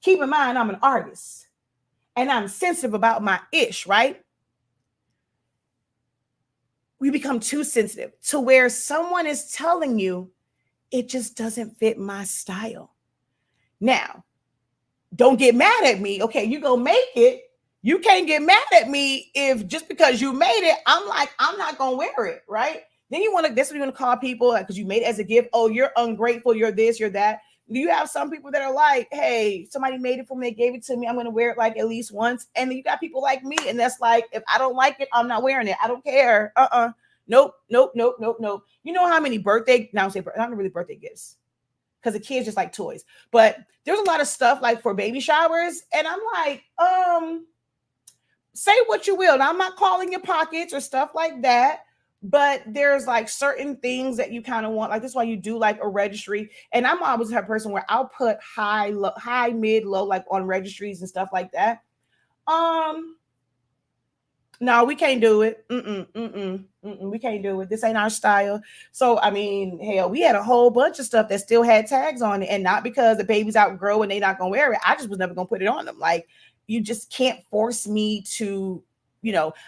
keep in mind, I'm an artist and I'm sensitive about my ish, right? We become too sensitive to where someone is telling you it just doesn't fit my style. Now, don't get mad at me. Okay, you go make it. You can't get mad at me if just because you made it, I'm like, I'm not gonna wear it, right? Then that's what you're gonna call people, because you made it as a gift. Oh, you're ungrateful, you're this, you're that. You have some people that are like, hey, somebody made it for me, they gave it to me, I'm gonna wear it like at least once. And then you got people like me, and that's like, if I don't like it, I'm not wearing it. I don't care. Nope. You know how many not really birthday gifts, because the kids just like toys. But there's a lot of stuff like for baby showers, and I'm like, say what you will. Now, I'm not calling your pockets or stuff like that, but there's like certain things that you kind of want. Like, that's why you do like a registry. And I'm always a person where I'll put high, low, high, mid, low, like on registries and stuff like that. No, we can't do it. We can't do it. This ain't our style. So, I mean, hell, we had a whole bunch of stuff that still had tags on it. And not because the babies outgrow and they not going to wear it. I just was never going to put it on them. Like, you just can't force me to,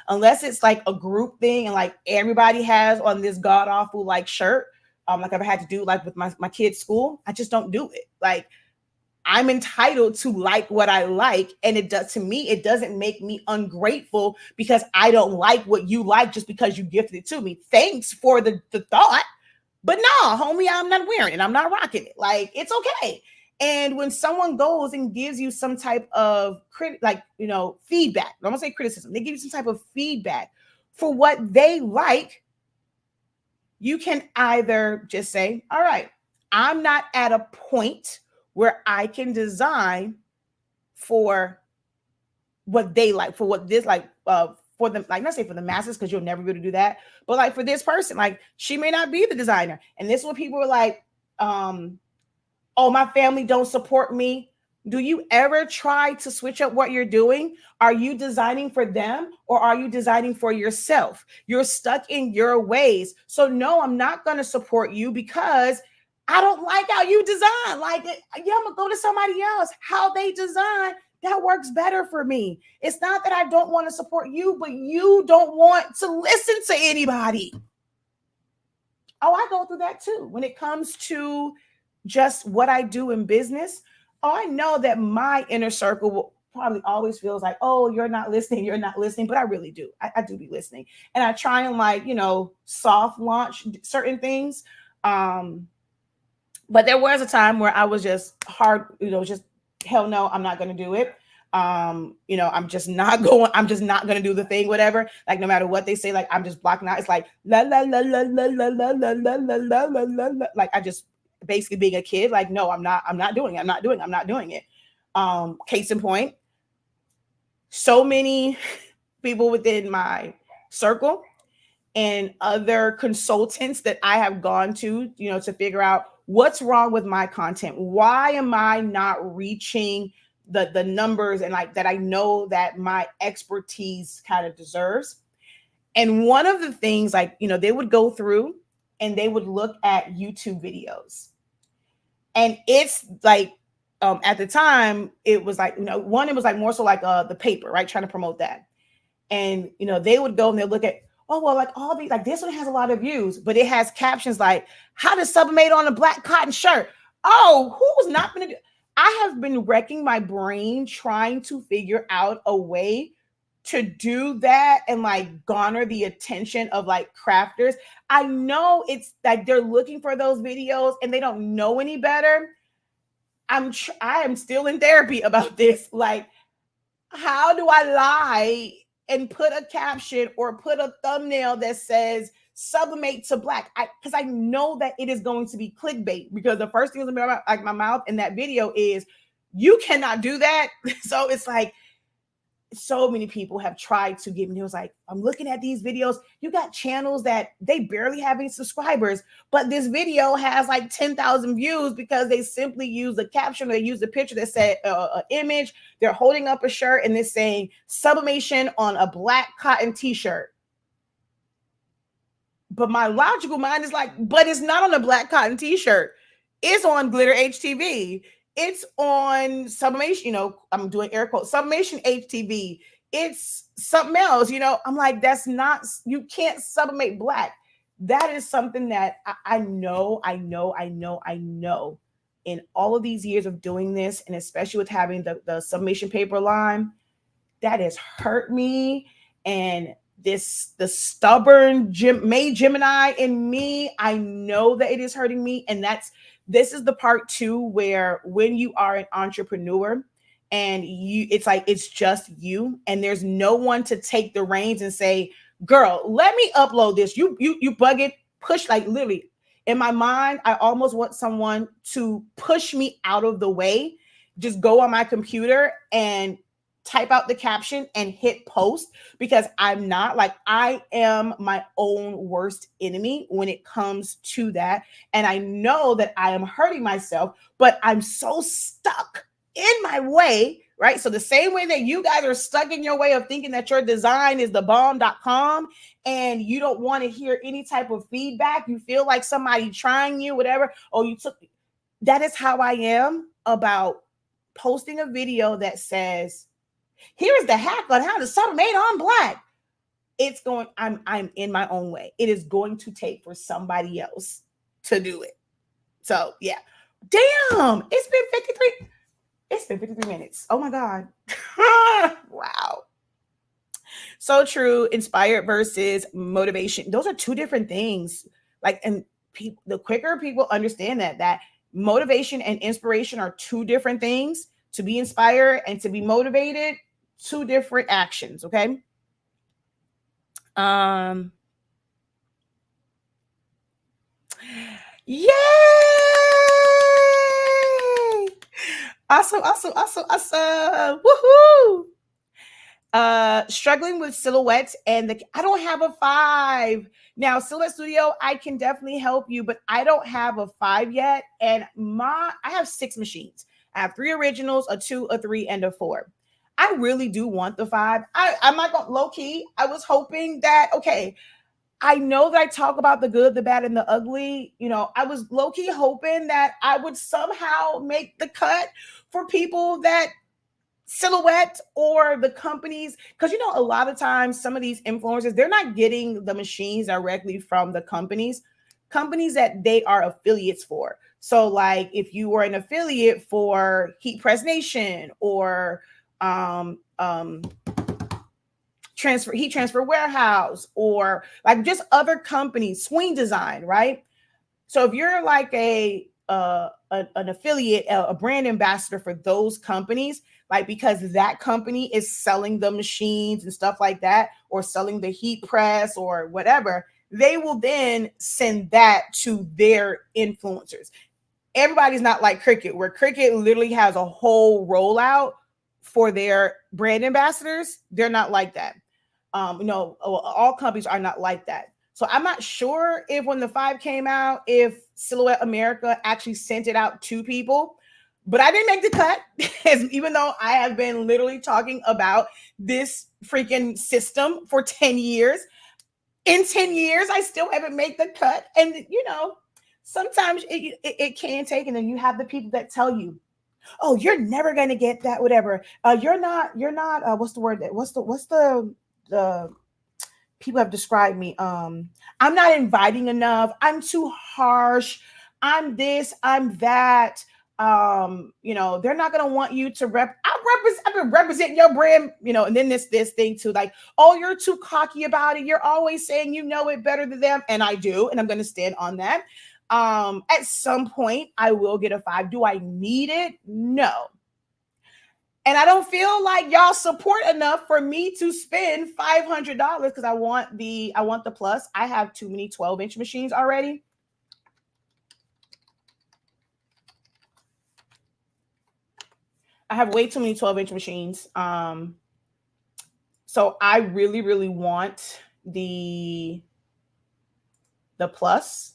unless it's like a group thing and like everybody has on this god awful like shirt. Like I've had to do like with my kids' school. I just don't do it. Like, I'm entitled to like what I like. And it doesn't make me ungrateful because I don't like what you like just because you gifted it to me. Thanks for the thought. But no, homie, I'm not wearing it. I'm not rocking it. Like, it's okay. And when someone goes and gives you some type of feedback, I'm gonna say criticism, they give you some type of feedback for what they like, you can either just say, all right, I'm not at a point where I can design for what they like, for what this like, for them, like, not say for the masses, because you'll never be able to do that, but like for this person, like, she may not be the designer. And this is what people are like, oh, my family don't support me. Do you ever try to switch up what you're doing? Are you designing for them or are you designing for yourself? You're stuck in your ways. So no, I'm not going to support you because I don't like how you design. Like, yeah, I'm gonna go to somebody else. How they design, that works better for me. It's not that I don't want to support you, but you don't want to listen to anybody. Oh, I go through that too. When it comes to just what I do in business, I know that my inner circle will probably always feels like, oh, you're not listening, but I really do. I do be listening. And I try and soft launch certain things. But there was a time where I was just hard, just hell no, I'm not going to do it. I'm just not going, I'm just not going to do the thing, whatever. Like, no matter what they say, like, I'm just blocking out. It's like, la, la, la, la, la, la, la, la, la, la, la, la, la, la. Like, I just basically being a kid, like, no, I'm not doing it. I'm not doing it. Case in point, so many people within my circle and other consultants that I have gone to, to figure out what's wrong with my content. Why am I not reaching the numbers and like that I know that my expertise kind of deserves? And one of the things, like, they would go through and they would look at YouTube videos. And it's like, at the time, it was like, one, it was like more so like the paper, right? Trying to promote that. And, they would go and they look at, oh, well, like all these, like this one has a lot of views, but it has captions like, how to sublimate on a black cotton shirt. Oh, who's not going to do? I have been wrecking my brain trying to figure out a way to do that and like garner the attention of like crafters. I know it's like they're looking for those videos and they don't know any better. I am still in therapy about this. Like, how do I lie and put a caption or put a thumbnail that says sublimate to black? Because I know that it is going to be clickbait, because the first thing that's going to be like my mouth in that video is, you cannot do that. So it's like, so many people have tried to get me. It was like, I'm looking at these videos. You got channels that they barely have any subscribers, but this video has like 10,000 views because they simply use a caption. They use a picture that said an image. They're holding up a shirt and it's saying sublimation on a black cotton t-shirt. But my logical mind is like, but it's not on a black cotton t-shirt. It's on Glitter HTV. It's on sublimation, I'm doing air quotes, sublimation HTV. It's something else, I'm like, that's not, you can't sublimate black. That is something that I know in all of these years of doing this, and especially with having the sublimation paper line, that has hurt me. And the stubborn Gemini in me, I know that it is hurting me. And this is the part too, where when you are an entrepreneur and it's like, it's just you and there's no one to take the reins and say, girl, let me upload this. You bug it, push, like literally in my mind, I almost want someone to push me out of the way, just go on my computer and type out the caption and hit post, because I'm not, like, I am my own worst enemy when it comes to that. And I know that I am hurting myself, but I'm so stuck in my way, right? So the same way that you guys are stuck in your way of thinking that your design is the bomb.com and you don't want to hear any type of feedback, you feel like somebody trying you, whatever, or you took, that is how I am about posting a video that says, here is the hack on how to sublimate on black. It's going, I'm in my own way. It is going to take for somebody else to do it. So yeah. Damn, it's been 53 minutes. Oh my God. Wow. So true. Inspired versus motivation. Those are two different things. Like, and the quicker people understand that motivation and inspiration are two different things. To be inspired and to be motivated, two different actions. Okay. Yay! Awesome. Woohoo! Struggling with silhouettes and I don't have a 5. Now, Silhouette Studio, I can definitely help you, but I don't have a 5 yet. And I have 6 machines. I have 3 originals, a 2, a 3, and a 4. I really do want the 5. I'm not going low key. I was hoping that, okay, I know that I talk about the good, the bad, and the ugly. I was low key hoping that I would somehow make the cut for people that Silhouette or the companies, because a lot of times some of these influencers, they're not getting the machines directly from the companies that they are affiliates for. So like if you were an affiliate for Heat Press Nation or Heat Transfer Warehouse, or like just other companies, Swing Design, right? So if you're like a an affiliate, a brand ambassador for those companies, like because that company is selling the machines and stuff like that, or selling the heat press or whatever, they will then send that to their influencers. Everybody's not like Cricut, where Cricut literally has a whole rollout for their brand ambassadors. They're not like that. No, all companies are not like that. So I'm not sure if when the 5 came out, if Silhouette America actually sent it out to people, but I didn't make the cut, even though I have been literally talking about this freaking system for 10 years. In 10 years, I still haven't made the cut. And, sometimes it can take, and then you have the people that tell you, oh, you're never going to get that, whatever. What's the word? The people have described me. I'm not inviting enough. I'm too harsh. I'm this, I'm that. They're not gonna want you to I've been representing your brand, and then this thing too, like, oh, you're too cocky about it. You're always saying you know it better than them. And I do, and I'm gonna stand on that. At some point I will get a 5. Do I need it? No. And I don't feel like y'all support enough for me to spend $500 because I want the plus. I have too many 12-inch machines already. I have way too many 12-inch machines. So I really, really want the plus.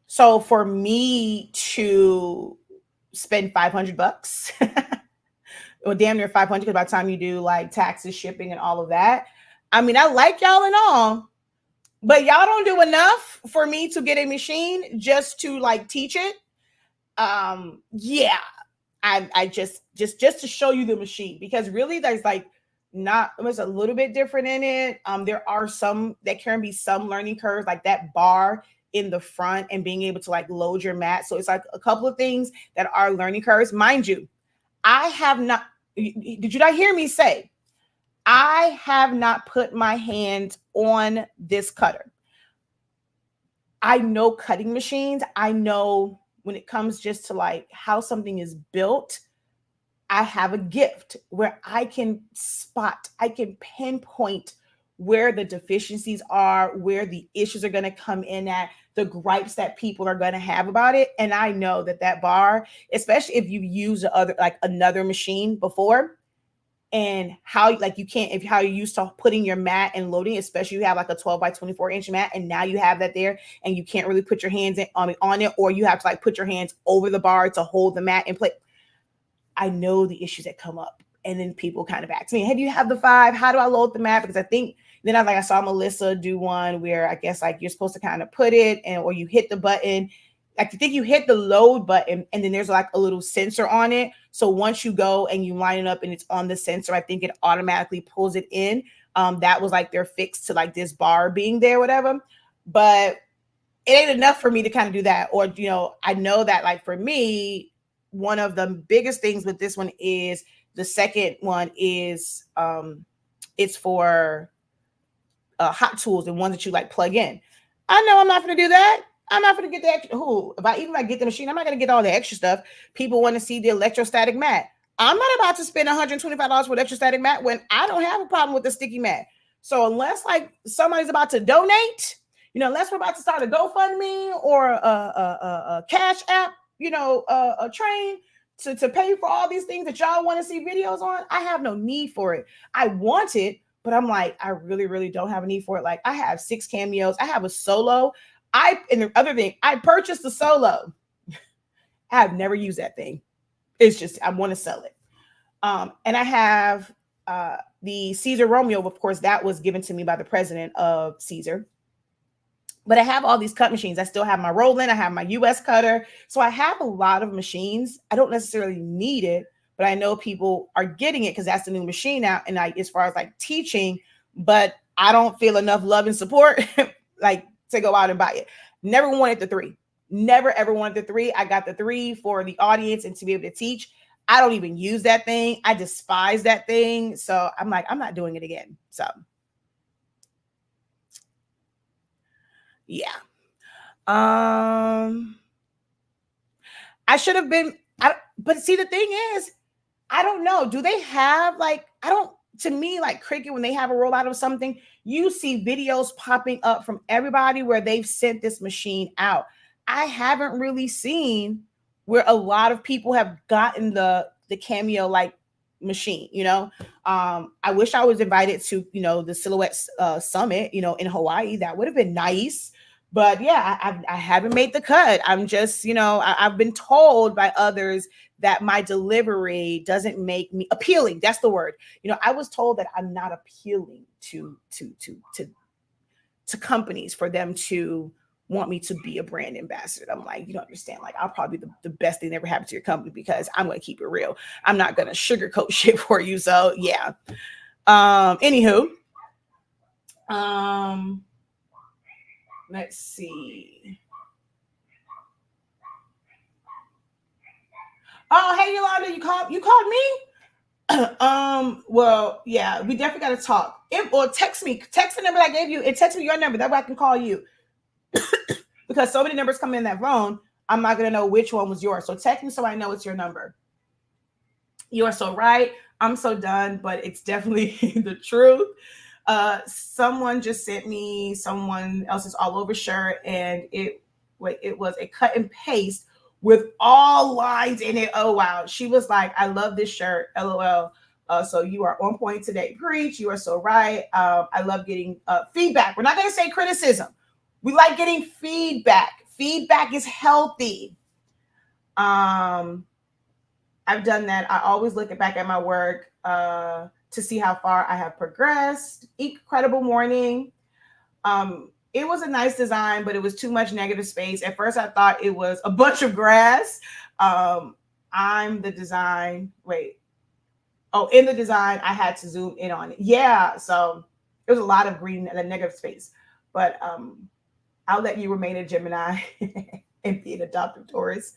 So for me to spend $500, well, damn near 500, because by the time you do like taxes, shipping, and all of that, I mean, I like y'all and all, but y'all don't do enough for me to get a machine just to like teach it. Yeah, I just to show you the machine, because really there's like there's a little bit different in it. There are can be some learning curves, like that bar in the front and being able to like load your mat. So it's like a couple of things that are learning curves. Mind you, I have not, did you not hear me say, I have not put my hands on this cutter. I know cutting machines. I know when it comes just to like how something is built, I have a gift where I can pinpoint where the deficiencies are, where the issues are going to come in at, the gripes that people are going to have about it. And I know that bar, especially if you use another machine before, and how like you can't, if how you're used to putting your mat and loading, especially you have like a 12 by 24 inch mat, and now you have that there and you can't really put your hands on it, or you have to like put your hands over the bar to hold the mat in place. I know the issues that come up. And then people kind of ask me, hey, do you have the 5? How do I load the mat? Because I think then I saw Melissa do one where I guess like you're supposed to kind of put it or you hit the button. Like you think you hit the load button and then there's like a little sensor on it. So once you go and you line it up and it's on the sensor, I think it automatically pulls it in. That was like their fix to like this bar being there, whatever. But it ain't enough for me to kind of do that. Or, I know that like for me, one of the biggest things with this one is the second one is it's for hot tools and ones that you like plug in. I know I'm not going to do that. I'm not going to get the extra. If I get the machine, I'm not going to get all the extra stuff. People want to see the electrostatic mat. I'm not about to spend $125 for an electrostatic mat when I don't have a problem with the sticky mat. So unless like somebody's about to donate, unless we're about to start a GoFundMe or a Cash App, a train to pay for all these things that y'all want to see videos on, I have no need for it. I want it, but I'm like, I really, really don't have a need for it. Like I have 6 cameos. I have a solo. And the other thing, I purchased the solo. I have never used that thing. It's just, I want to sell it. And I have the Caesar Romeo. Of course, that was given to me by the president of Caesar. But I have all these cut machines. I still have my Roland. I have my US cutter. So I have a lot of machines. I don't necessarily need it, but I know people are getting it because that's the new machine out. And as far as like teaching, but I don't feel enough love and support like to go out and buy it. Never wanted the 3. Never ever wanted the 3. I got the 3 for the audience and to be able to teach. I don't even use that thing. I despise that thing. So I'm like, I'm not doing it again. So yeah. I should have been, but see, the thing is, I don't know. Do they have like, I don't, to me, like Cricut, when they have a rollout of something, you see videos popping up from everybody where they've sent this machine out. I haven't really seen where a lot of people have gotten the Cameo like machine, you know. I wish I was invited to, you know, the Silhouette Summit, you know, in Hawaii. That would have been nice. But yeah, I haven't made the cut. I'm just, you know, I've been told by others that my delivery doesn't make me appealing. That's the word. You know, I was told that I'm not appealing to companies for them to want me to be a brand ambassador. I'm like, you don't understand. Like, I'll probably be the best thing that ever happened to your company because I'm going to keep it real. I'm not going to sugarcoat shit for you. So yeah. Anywho, let's see. Oh, hey Yolanda, you called me? Well, yeah, we definitely got to talk. Or text the number I gave you, and text me your number. That way I can call you. Because so many numbers come in that phone, I'm not gonna know which one was yours. So text me so I know it's your number. You are so right. I'm so done, but it's definitely the truth. Someone just sent me someone else's all over shirt, and it was a cut and paste with all lines in it. Oh wow. She was like, I love this shirt. LOL. So you are on point today. Preach. You are so right. I love getting feedback. We're not going to say criticism. We like getting feedback. Feedback is healthy. I've done that. I always look back at my work to see how far I have progressed. Incredible morning. It was a nice design, but it was too much negative space. At first, I thought it was a bunch of grass. I'm the design. Wait. Oh, in the design, I had to zoom in on it. Yeah, so it was a lot of green and a negative space. But I'll let you remain a Gemini and be an adoptive Taurus.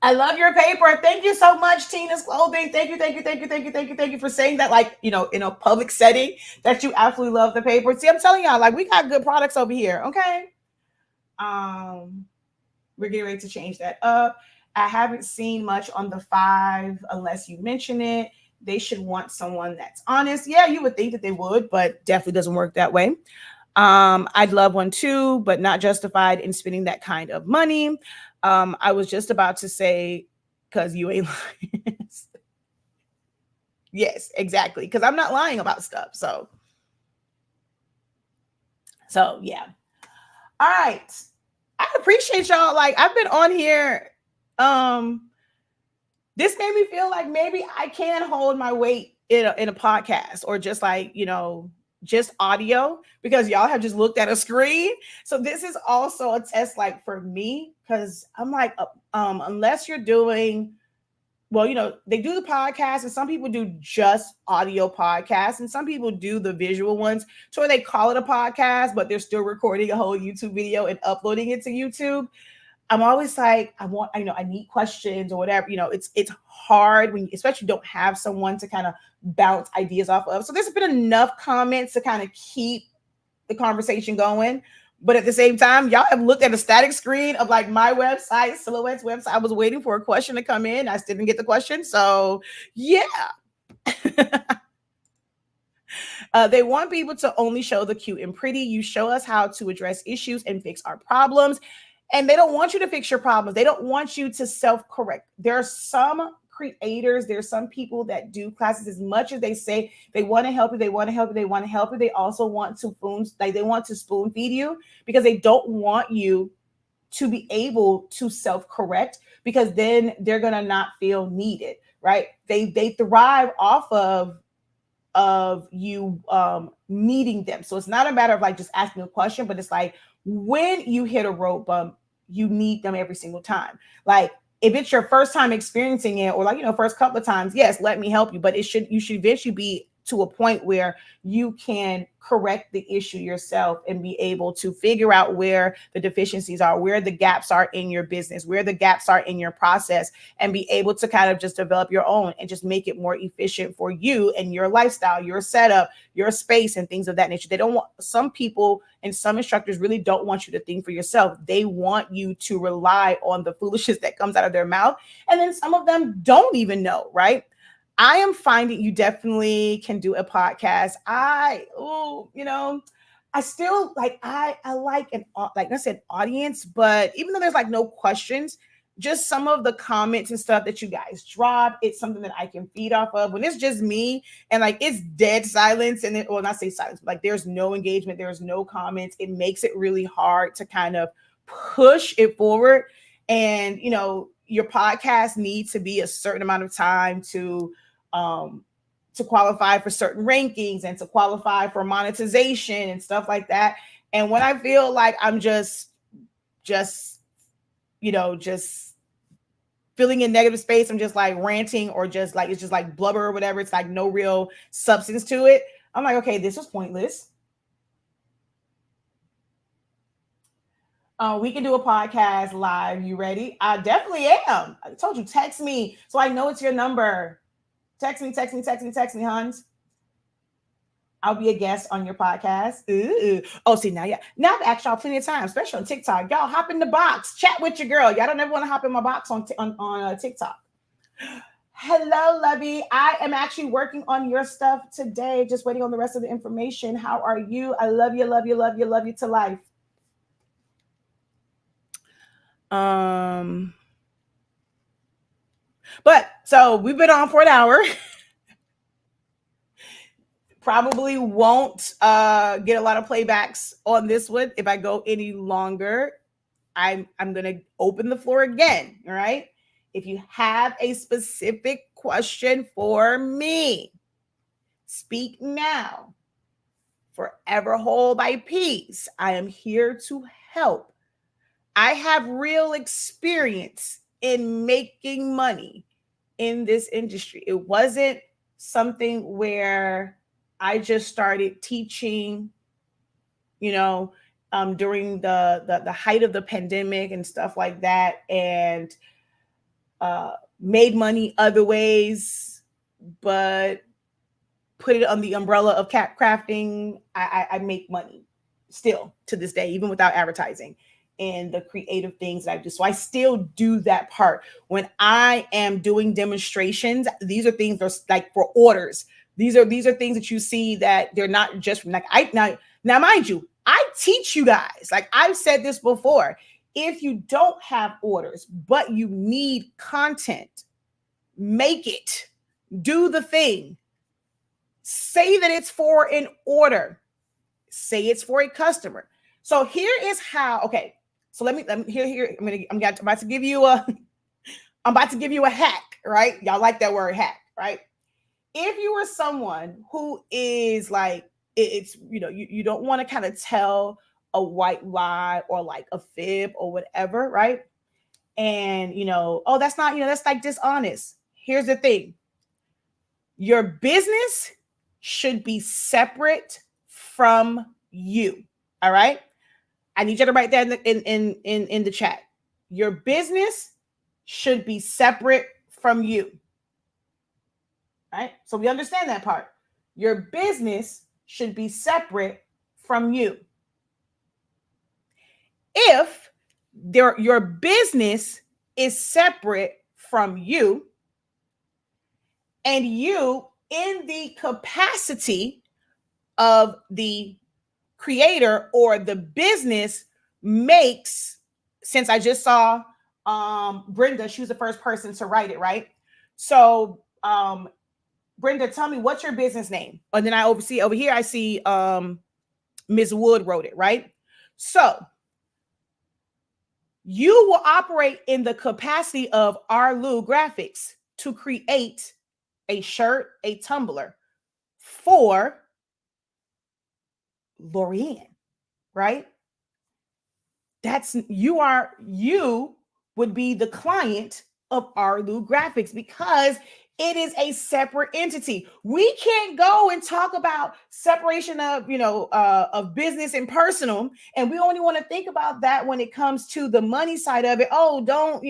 I love your paper. Thank you so much, Tina's Clothing. Thank you for saying that, like, you know, in a public setting, that you absolutely love the paper. See, I'm telling y'all, like, we got good products over here. Okay. We're getting ready to change that up. I haven't seen much on the 5 unless you mention it. They should want someone that's honest. Yeah, you would think that they would, but definitely doesn't work that way. I'd love one too, but not justified in spending that kind of money. I was just about to say, because you ain't lying. Yes, exactly. Because I'm not lying about stuff. So yeah. All right. I appreciate y'all. Like, I've been on here. This made me feel like maybe I can hold my weight in a podcast, or just like, you know, just audio, because y'all have just looked at a screen. So this is also a test, like, for me, because I'm like, unless you're doing, well, you know, they do the podcast, and some people do just audio podcasts, and some people do the visual ones, so they call it a podcast, but they're still recording a whole YouTube video and uploading it to YouTube. I'm always like, I need questions or whatever. You know, it's hard when, especially, you don't have someone to kind of bounce ideas off of. So there's been enough comments to kind of keep the conversation going. But at the same time, y'all have looked at a static screen of, like, my website, Silhouette's website. I was waiting for a question to come in. I still didn't get the question. So yeah. They want people to only show the cute and pretty. You show us how to address issues and fix our problems. And they don't want you to fix your problems. They don't want you to self-correct. There are some creators, there's some people that do classes, as much as they say they want to help you, they also want to spoon feed you, because they don't want you to be able to self-correct, because then they're gonna not feel needed, right? They thrive off of you needing them. So it's not a matter of, like, just asking a question, but it's like, when you hit a road bump, you need them every single time. Like, if it's your first time experiencing it, or, like, you know, first couple of times, yes, let me help you. But you should eventually be to a point where you can correct the issue yourself and be able to figure out where the deficiencies are, where the gaps are in your business, where the gaps are in your process, and be able to kind of just develop your own and just make it more efficient for you and your lifestyle, your setup, your space, and things of that nature. They don't want, some people and some instructors really don't want you to think for yourself. They want you to rely on the foolishness that comes out of their mouth. And then some of them don't even know, right? I am finding you definitely can do a podcast. I still like, I like an, like I said, audience, but even though there's like no questions, just some of the comments and stuff that you guys drop, it's something that I can feed off of. When it's just me and like it's dead silence, and then, well, not say silence, but like there's no engagement, there's no comments, it makes it really hard to kind of push it forward. And your podcast needs to be a certain amount of time to qualify for certain rankings and to qualify for monetization and stuff like that. And when I feel like I'm just feeling in negative space, I'm just like ranting, or just like, it's just like blubber or whatever, it's like no real substance to it, I'm like, okay, this was pointless. We can do a podcast live. You ready? I definitely am. I told you, text me so I know it's your number. Text me, Hans. I'll be a guest on your podcast. Ooh. Oh, see, now I've asked y'all plenty of times, especially on TikTok. Y'all hop in the box, chat with your girl. Y'all don't ever want to hop in my box on TikTok. Hello, Lovey. I am actually working on your stuff today. Just waiting on the rest of the information. How are you? I love you, love you, love you, love you to life. But so we've been on for an hour. Probably won't get a lot of playbacks on this one. If I go any longer, I'm gonna open the floor again. All right. If you have a specific question for me, speak now. Forever hold thy peace. I am here to help. I have real experience in making money in this industry. It wasn't something where I just started teaching, during the height of the pandemic and stuff like that, and made money other ways, but put it on the umbrella of crafting. I make money still to this day, even without advertising, and the creative things that I do. So I still do that part. When I am doing demonstrations, these are things that are like for orders. These are things that you see that they're not just from like now mind you, I teach you guys. Like I've said this before. If you don't have orders, but you need content, make it. Do the thing. Say that it's for an order. Say it's for a customer. So here is how. Okay, so let me here. I'm about to give you a hack, right? Y'all like that word hack, right? If you are someone who is like, it's you don't want to kind of tell a white lie or like a fib or whatever, right? And oh, that's not, that's like dishonest. Here's the thing. Your business should be separate from you. All right. I need you to write that in the chat. Your business should be separate from you. All right. So we understand that part. Your business should be separate from you. If your business is separate from you, and you, in the capacity of the creator or the business, makes, since I just saw Brenda, she was the first person to write it, right? So Brenda, tell me, what's your business name? And then I oversee over here, I see Ms. Wood wrote it, right? So you will operate in the capacity of Arlu Graphics to create a shirt, a tumbler for Lorianne, right? You would be the client of Arlu Graphics, because It is a separate entity. We can't go and talk about separation of, of business and personal. And we only want to think about that when it comes to the money side of it. Oh, don't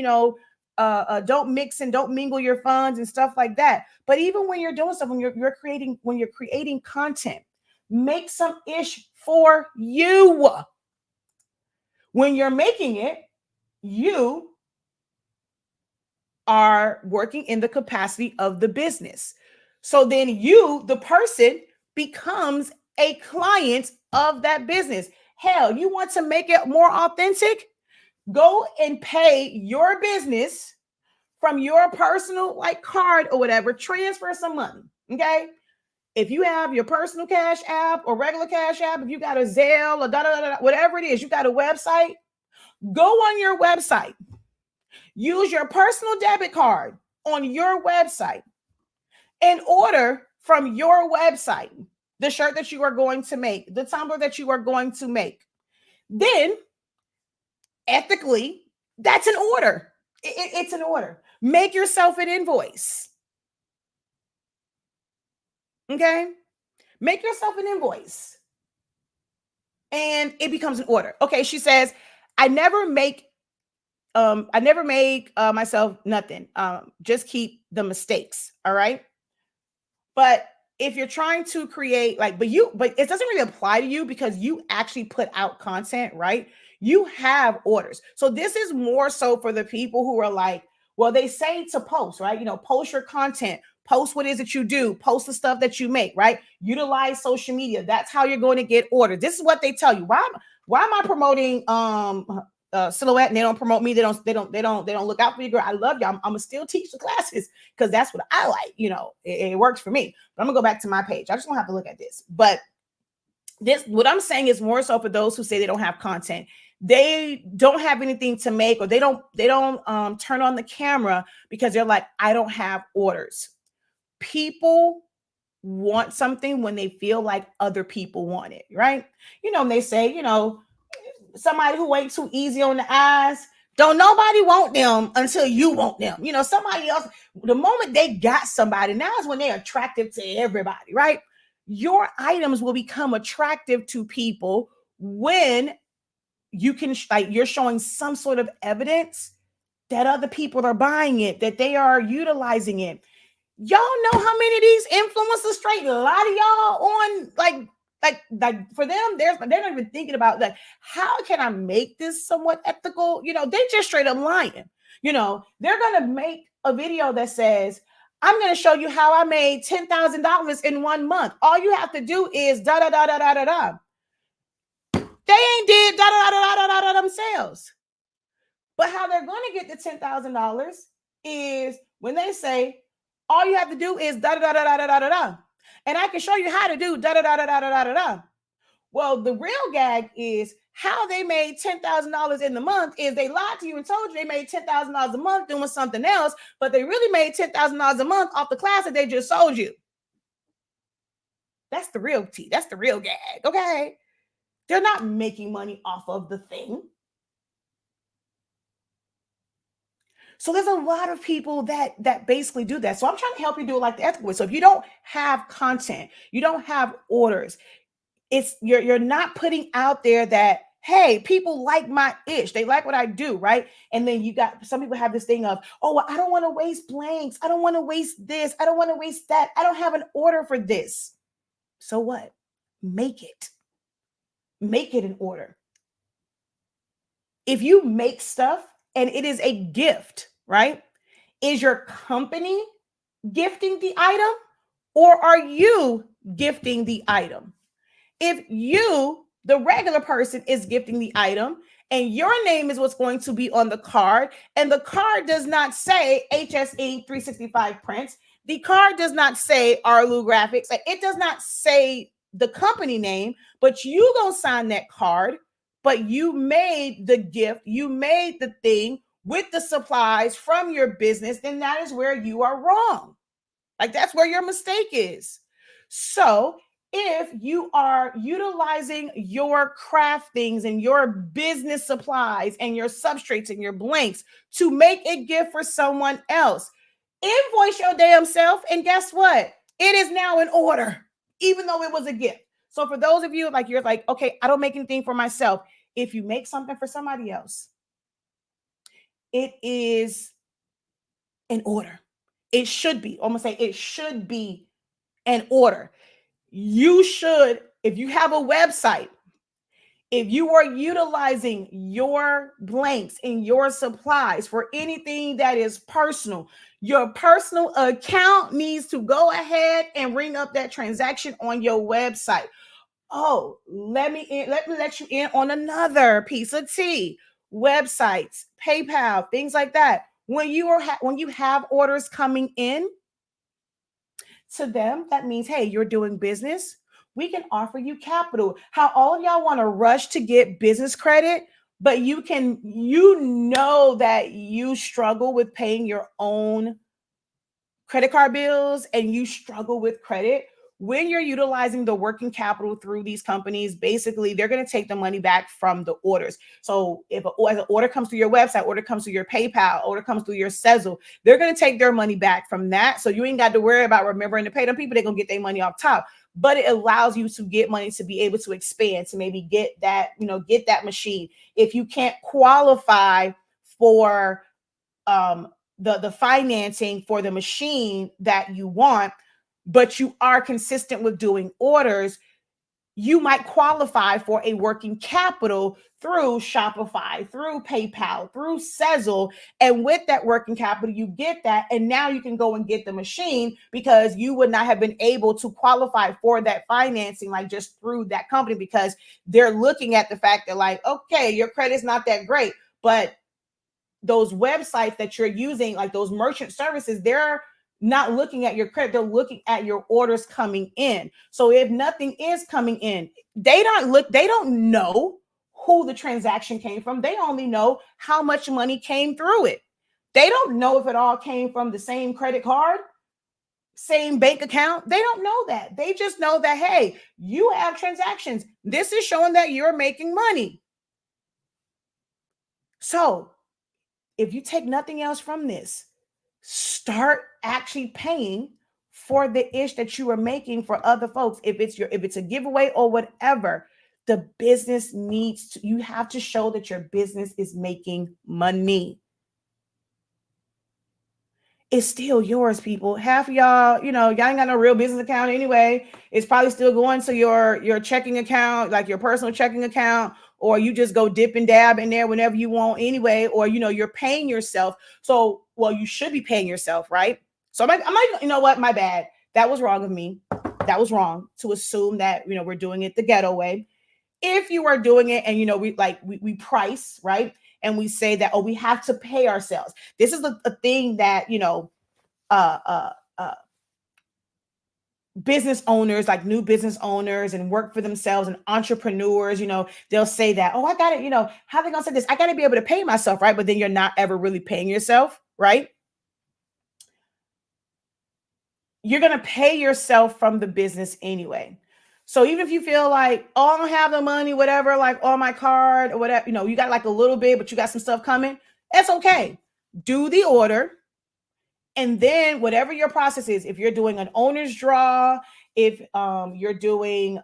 mix and don't mingle your funds and stuff like that. But even when you're doing stuff, when you're creating content, make some ish for you. When you're making it, you are working in the capacity of the business. So then you, the person, becomes a client of that business. Hell, you want to make it more authentic? Go and pay your business from your personal card or whatever, transfer some money. Okay. If you have your personal cash app or regular cash app, if you got a Zelle or whatever it is, you got a website, go on your website. Use your personal debit card on your website and order from your website the shirt that you are going to make, the tumbler that you are going to make. Then, ethically, that's an order. It's an order. Make yourself an invoice. Okay? Make yourself an invoice. And it becomes an order. Okay, she says, I never make myself nothing. Just keep the mistakes. All right. But if you're trying to create but it doesn't really apply to you because you actually put out content, right? You have orders. So this is more so for the people who are like, well, they say to post, right? Post your content, post what it is that you do, post the stuff that you make, right? Utilize social media. That's how you're going to get orders. This is what they tell you. Why am I promoting Silhouette and they don't promote me? They don't look out for you, girl. I love you. I'm gonna still teach the classes because that's what I like. It works for me. But I'm gonna go back to my page. I just don't have to look at this. But what I'm saying is more so for those who say they don't have content. They don't have anything to make, or they don't turn on the camera because they're like, I don't have orders. People want something when they feel like other people want it, right? And they say, somebody who ain't too easy on the eyes, don't nobody want them until you want them. Somebody else, the moment they got somebody, now is when they're attractive to everybody, right? Your items will become attractive to people when you can, you're showing some sort of evidence that other people are buying it, that they are utilizing it. Y'all know how many of these influencers straight a lot of y'all on like for them, they're not even thinking about how can I make this somewhat ethical? They just straight up lying. They're gonna make a video that says, I'm gonna show you how I made $10,000 in 1 month. All you have to do is da da da da da da da. They ain't did da da da da da da themselves. But how they're gonna get the $10,000 is when they say, all you have to do is da da da da da da da da. And I can show you how to do da da da da da da da da. Well, the real gag is how they made $10,000 in the month is they lied to you and told you they made $10,000 a month doing something else, but they really made $10,000 a month off the class that they just sold you. That's the real tea. That's the real gag. Okay. They're not making money off of the thing. So there's a lot of people that basically do that. So I'm trying to help you do it like the ethical way. So if you don't have content, you don't have orders, you're not putting out there that, hey, people like my ish. They like what I do, right? And then you got some people have this thing of, oh, well, I don't want to waste blanks. I don't want to waste this. I don't want to waste that. I don't have an order for this. So what? Make it. Make it an order. If you make stuff and it is a gift, right? Is your company gifting the item or are you gifting the item? If you, the regular person, is gifting the item and your name is what's going to be on the card, and the card does not say HSE 365 prints, the card does not say Arlu graphics, it does not say the company name, but you gonna sign that card, but you made the gift, you made the thing with the supplies from your business, then that is where you are wrong. That's where your mistake is. So if you are utilizing your craft things and your business supplies and your substrates and your blanks to make a gift for someone else, Invoice your damn self, and guess what? It is now in order, even though it was a gift. So for those of you like you're like, okay, I don't make anything for myself. If you make something for somebody else, it is in order. It should be. I'm gonna say it should be in order. You should, if you have a website, if you are utilizing your blanks and your supplies for anything that is personal, your personal account needs to go ahead and ring up that transaction on your website. Oh, let me let you in on another piece of tea. Websites, PayPal, things like that. When you have orders coming in to them, that means, hey, you're doing business. We can offer you capital. How all of y'all want to rush to get business credit, but you know that you struggle with paying your own credit card bills and you struggle with credit. When you're utilizing the working capital through these companies, basically they're going to take the money back from the orders. So if as an order comes through your website, order comes through your PayPal, order comes through your Sezzle, they're going to take their money back from that. So you ain't got to worry about remembering to pay them people. They're going to get their money off top. But it allows you to get money to be able to expand, to maybe get that, get that machine. If you can't qualify for um, the financing for the machine that you want, but you are consistent with doing orders, you might qualify for a working capital through Shopify, through PayPal, through Sezzle. And with that working capital, you get that. And now you can go and get the machine because you would not have been able to qualify for that financing, like just through that company, because they're looking at the fact that, like, okay, your credit's not that great, but those websites that you're using, like those merchant services, they're not looking at your credit, they're looking at your orders coming in. So if nothing is coming in, they don't know who the transaction came from. They only know how much money came through it. They don't know if it all came from the same credit card, same bank account. They don't know that. They just know that, hey, you have transactions. This is showing that you're making money. So if you take nothing else from this, start actually paying for the ish that you are making for other folks. If it's a giveaway or whatever, the business you have to show that your business is making money. It's still yours, people. Half of y'all, y'all ain't got no real business account anyway. It's probably still going to your checking account, like your personal checking account, or you just go dip and dab in there whenever you want anyway, or you're paying yourself. So, well, you should be paying yourself, right? So I'm like, you know what? My bad. That was wrong of me. That was wrong to assume that we're doing it the ghetto way. If you are doing it and we price, right? And we say that, oh, we have to pay ourselves. This is a thing that uh, uh, uh, business owners, like new business owners and work for themselves and entrepreneurs, they'll say that, oh, I got it. How they gonna say this? I got to be able to pay myself, right? But then you're not ever really paying yourself, right? You're going to pay yourself from the business anyway. So even if you feel like, oh, I don't have the money, whatever, like on my card or whatever, you got like a little bit, but you got some stuff coming, it's okay. Do the order. And then whatever your process is, if you're doing an owner's draw, if you're doing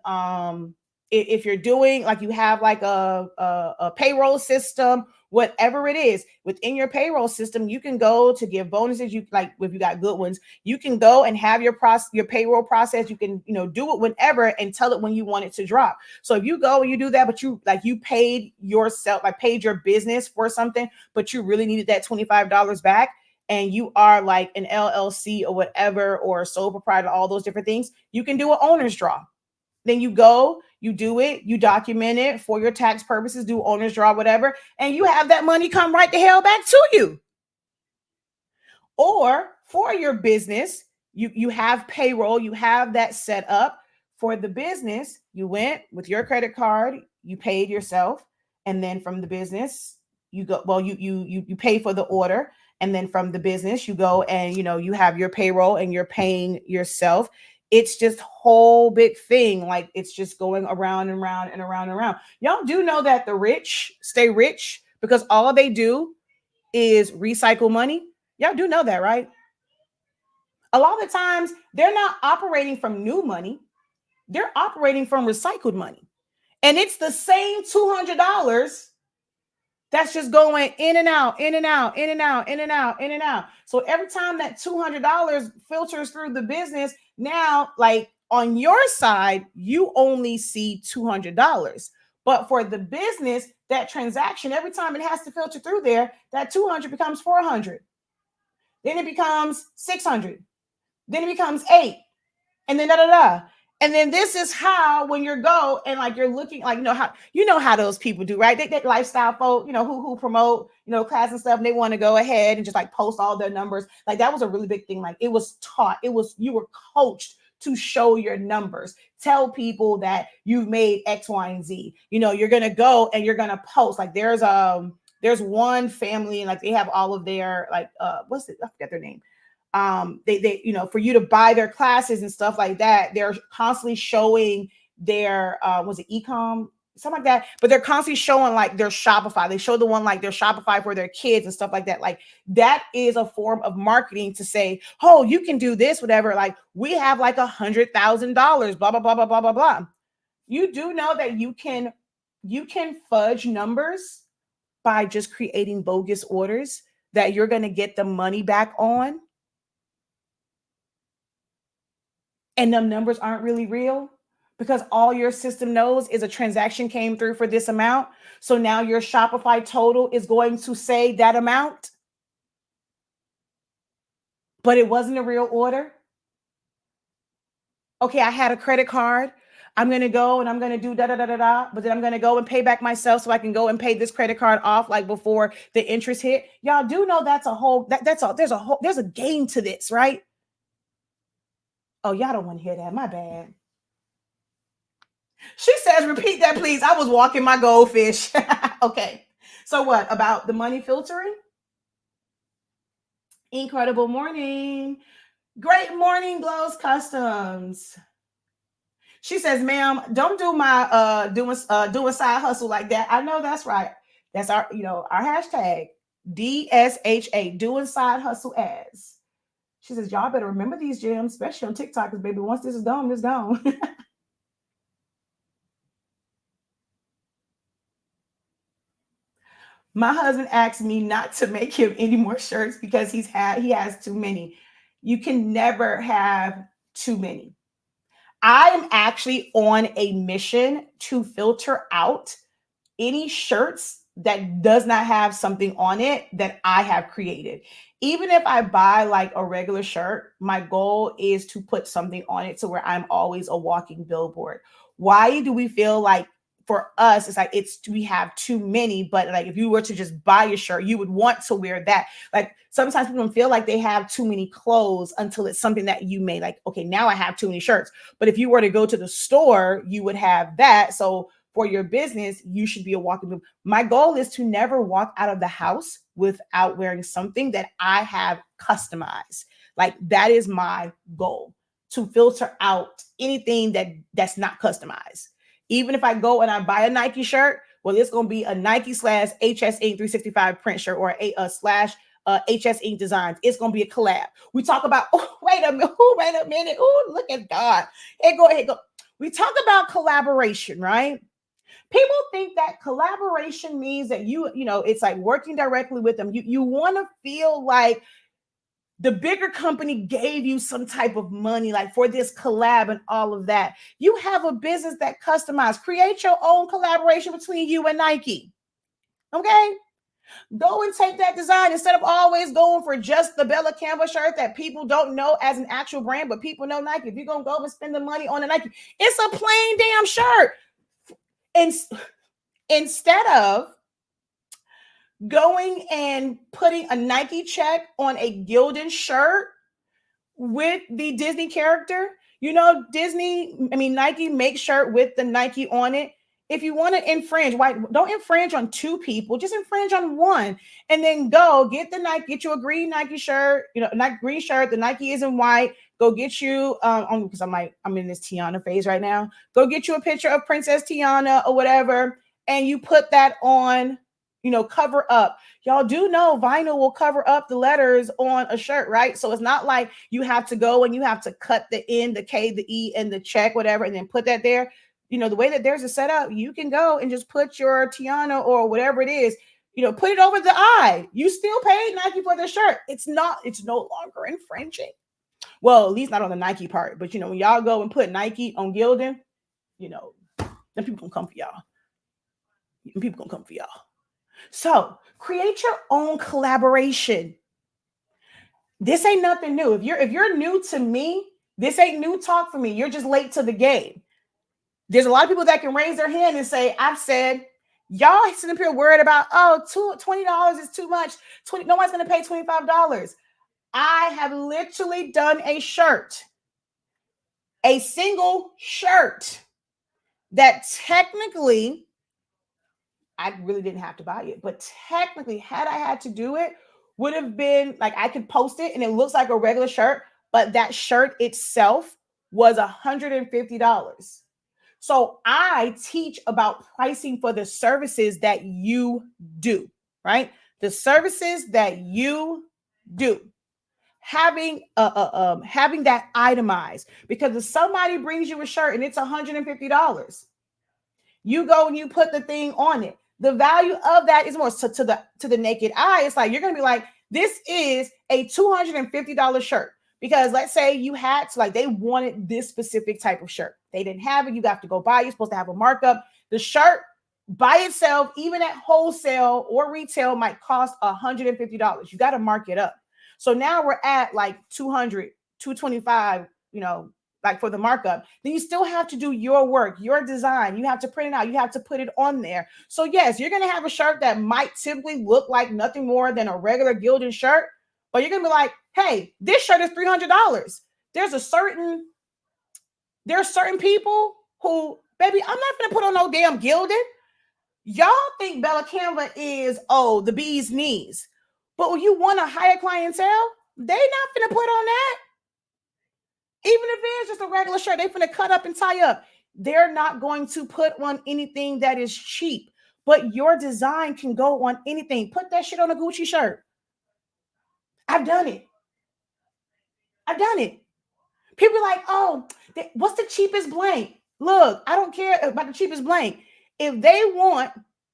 if you're doing like you have like a payroll system, whatever it is within your payroll system, you can go to give bonuses. You like if you got good ones, you can go and have your payroll process. You can do it whenever and tell it when you want it to drop. So if you go and you do that, but you paid yourself, like paid your business for something, but you really needed that $25 back, and you are like an LLC or whatever, or a sole proprietor, all those different things, you can do an owner's draw. Then you go, you do it, you document it for your tax purposes, do owner's draw, whatever, and you have that money come right the hell back to you. Or for your business, you have payroll, you have that set up for the business. You went with your credit card, you paid yourself, and then from the business, you go, well, you pay for the order, and then from the business, you go and you have your payroll and you're paying yourself. It's just whole big thing. Like it's just going around and around and around and around. Y'all do know that the rich stay rich because all they do is recycle money. Y'all do know that, right? A lot of the times they're not operating from new money, they're operating from recycled money. And it's the same $200 that's just going in and out, in and out, in and out, in and out, in and out. So every time that $200 filters through the business, now, like on your side, you only see $200. But for the business, that transaction, every time it has to filter through there, that 200 becomes 400. Then it becomes 600. Then it becomes 8. And then da da da. And then this is how, when you're go and like you're looking like, how those people do, right? They lifestyle folk, who promote, class and stuff, and they want to go ahead and just like post all their numbers. Like that was a really big thing. Like it was taught, you were coached to show your numbers. Tell people that you've made X, Y, and Z. You're gonna go and you're gonna post. Like there's one family and like they have all of their like what's it? I forget their name. They for you to buy their classes and stuff like that, they're constantly showing their was it ecom, something like that, but they're constantly showing like their Shopify. They show the one like their Shopify for their kids and stuff like that. Like that is a form of marketing to say, oh, you can do this, whatever. Like we have like $100,000, blah blah blah blah blah blah blah. You do know that you can fudge numbers by just creating bogus orders that you're going to get the money back on. And them numbers aren't really real because all your system knows is a transaction came through for this amount. So now your Shopify total is going to say that amount, but it wasn't a real order. Okay, I had a credit card. I'm going to go and I'm going to do da da da da da, but then I'm going to go and pay back myself so I can go and pay this credit card off like before the interest hit. Y'all do know that's a whole there's a game to this, right? Oh, y'all don't want to hear that. My bad. She says, repeat that, please. I was walking my goldfish. Okay. So what about the money filtering? Incredible morning. Great morning, Glows Customs. She says, ma'am, don't do my doing side hustle like that. I know that's right. That's our hashtag DSHA, doing side hustle as. She says, y'all better remember these gems, especially on TikTok, because baby, once this is gone, it's gone. My husband asked me not to make him any more shirts because he has too many. You can never have too many. I am actually on a mission to filter out any shirts that does not have something on it that I have created. Even if I buy like a regular shirt, my goal is to put something on it to where I'm always a walking billboard. Why do we feel like for us, it's like we have too many, but like if you were to just buy a shirt, you would want to wear that. Like sometimes people feel like they have too many clothes until it's something that you made. Like, okay, now I have too many shirts. But if you were to go to the store, you would have that. So for your business, you should be a walking book. My goal is to never walk out of the house without wearing something that I have customized. Like that is my goal, to filter out anything that's not customized. Even if I go and I buy a Nike shirt, well, it's going to be a Nike / HS Inc. 365 print shirt or a slash HS Inc. Designs. It's going to be a collab. We talk about, wait a minute. Oh, look at God. Hey, go ahead. Go. We talk about collaboration, right? People think that collaboration means that it's like working directly with them. You want to feel like the bigger company gave you some type of money, like for this collab and all of that. You have a business that customizes. Create your own collaboration between you and Nike. Okay? Go and take that design instead of always going for just the Bella Canva shirt that people don't know as an actual brand, but people know Nike. If you're going to go and spend the money on a Nike, it's a plain damn shirt. And instead of going and putting a Nike check on a Gildan shirt with the Disney character, Nike makes shirt with the Nike on it. If you want to infringe, why don't infringe on two people, just infringe on one, and then go get you a green Nike shirt, not green shirt. The Nike is in white. Go get you, because I'm in this Tiana phase right now. Go get you a picture of Princess Tiana or whatever, and you put that on, cover up. Y'all do know vinyl will cover up the letters on a shirt, right? So it's not like you have to go and you have to cut the N, the K, the E, and the check, whatever, and then put that there. The way that theirs is set up, you can go and just put your Tiana or whatever it is, put it over the eye. You still paid Nike for the shirt. It's no longer infringing. Well, at least not on the Nike part. But when y'all go and put Nike on Gildan, then people gonna come for y'all. People gonna come for y'all. So create your own collaboration. This ain't nothing new. If you're new to me, this ain't new talk for me. You're just late to the game. There's a lot of people that can raise their hand and say, I've said, y'all sitting up here worried about, $20 is too much. No one's going to pay $25. I have literally done a single shirt that technically, I really didn't have to buy it. But technically, had I had to do it, would have been like I could post it and it looks like a regular shirt, but that shirt itself was $150. So I teach about pricing for the services that you do, right? The services that you do. Having that itemized, because if somebody brings you a shirt and it's $150, you go and you put the thing on it. The value of that is more to the naked eye. It's like you're gonna be like, this is a $250 shirt. Because let's say you had to, they wanted this specific type of shirt. They didn't have it. You got to go buy it. You're supposed to have a markup. The shirt by itself, even at wholesale or retail, might cost $150. You got to mark it up. So now we're at like $200, $225, for the markup. Then you still have to do your work, your design. You have to print it out. You have to put it on there. So yes, you're going to have a shirt that might typically look like nothing more than a regular Gildan shirt. But you're going to be like, hey, this shirt is $300. There's certain people who, baby, I'm not going to put on no damn Gildan. Y'all think Bella Canva is, the bee's knees. But when you want a higher clientele, they not going to put on that. Even if it's just a regular shirt, they finna cut up and tie up. They're not going to put on anything that is cheap. But your design can go on anything. Put that shit on a Gucci shirt. I've done it. People are like, what's the cheapest blank? Look, I don't care about the cheapest blank. If they want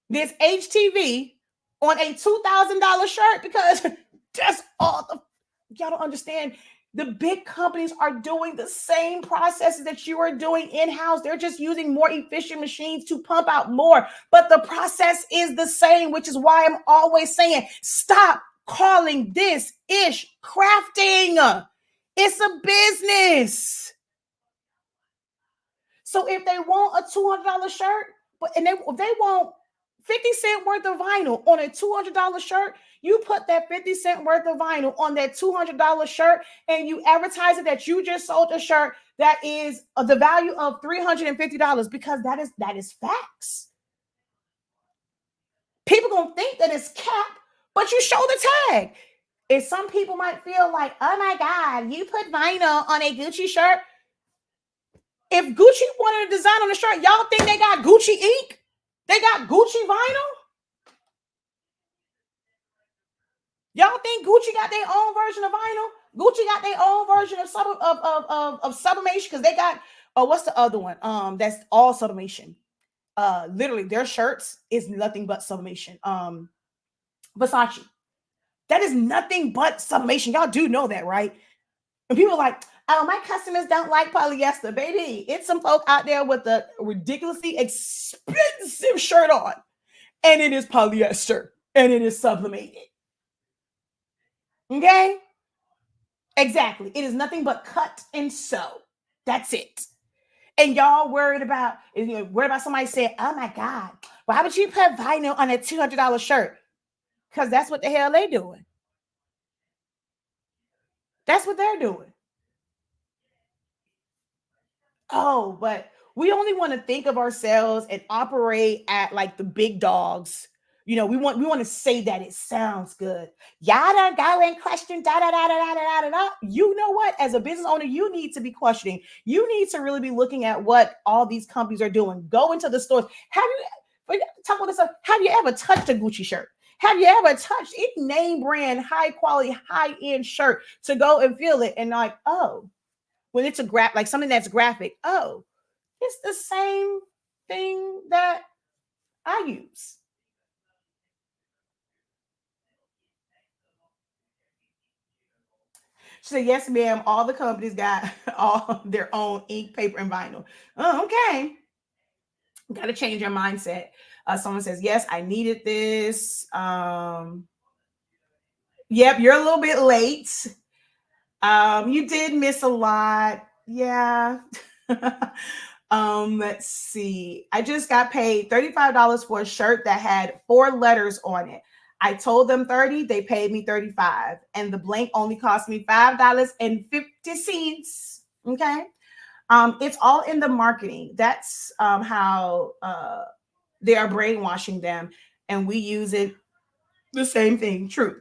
this HTV on a $2,000 shirt, because that's all y'all don't understand. The big companies are doing the same processes that you are doing in-house. They're just using more efficient machines to pump out more. But the process is the same, which is why I'm always saying, stop calling this ish crafting. It's a business. So if they want a $200 shirt, if they want 50 cents worth of vinyl on a $200 shirt, you put that 50 cents worth of vinyl on that $200 shirt and you advertise it that you just sold a shirt that is the value of $350, because that is facts. People gonna think that it's cap, but you show the tag. And some people might feel like, oh my God, you put vinyl on a Gucci shirt. If Gucci wanted a design on the shirt, y'all think they got Gucci ink? They got Gucci vinyl? Y'all think Gucci got their own version of vinyl? Gucci got their own version of sublimation, because they got, what's the other one? That's all sublimation. Literally their shirts is nothing but sublimation. Versace. That is nothing but sublimation. Y'all do know that, right? And people are like, oh, my customers don't like polyester. Baby, it's some folk out there with a ridiculously expensive shirt on, and it is polyester, and it is sublimated. Okay? Exactly. It is nothing but cut and sew. That's it. And y'all worried about somebody saying, oh my God, why would you put vinyl on a $200 shirt? Because that's what the hell they doing. That's what they're doing. Oh, but we only want to think of ourselves and operate at like the big dogs. We want to say that it sounds good. Y'all don't go and question da da da da da da da. You know what? As a business owner, you need to be questioning. You need to really be looking at what all these companies are doing. Go into the stores. But talk about this stuff. Have you ever touched a Gucci shirt? Have you ever touched any name brand, high quality, high end shirt to go and feel it? And like, oh, when it's a like something that's graphic, oh, it's the same thing that I use. She said, yes, ma'am. All the companies got all their own ink, paper, and vinyl. Oh, okay. Got to change your mindset. Someone says, yes, I needed this. Yep, you're a little bit late. You did miss a lot. Yeah. Let's see. I just got paid $35 for a shirt that had 4 letters on it. I told them 30, they paid me 35, and the blank only cost me $5.50. Okay. It's all in the marketing. That's how they are brainwashing them, and we use it the same thing. True.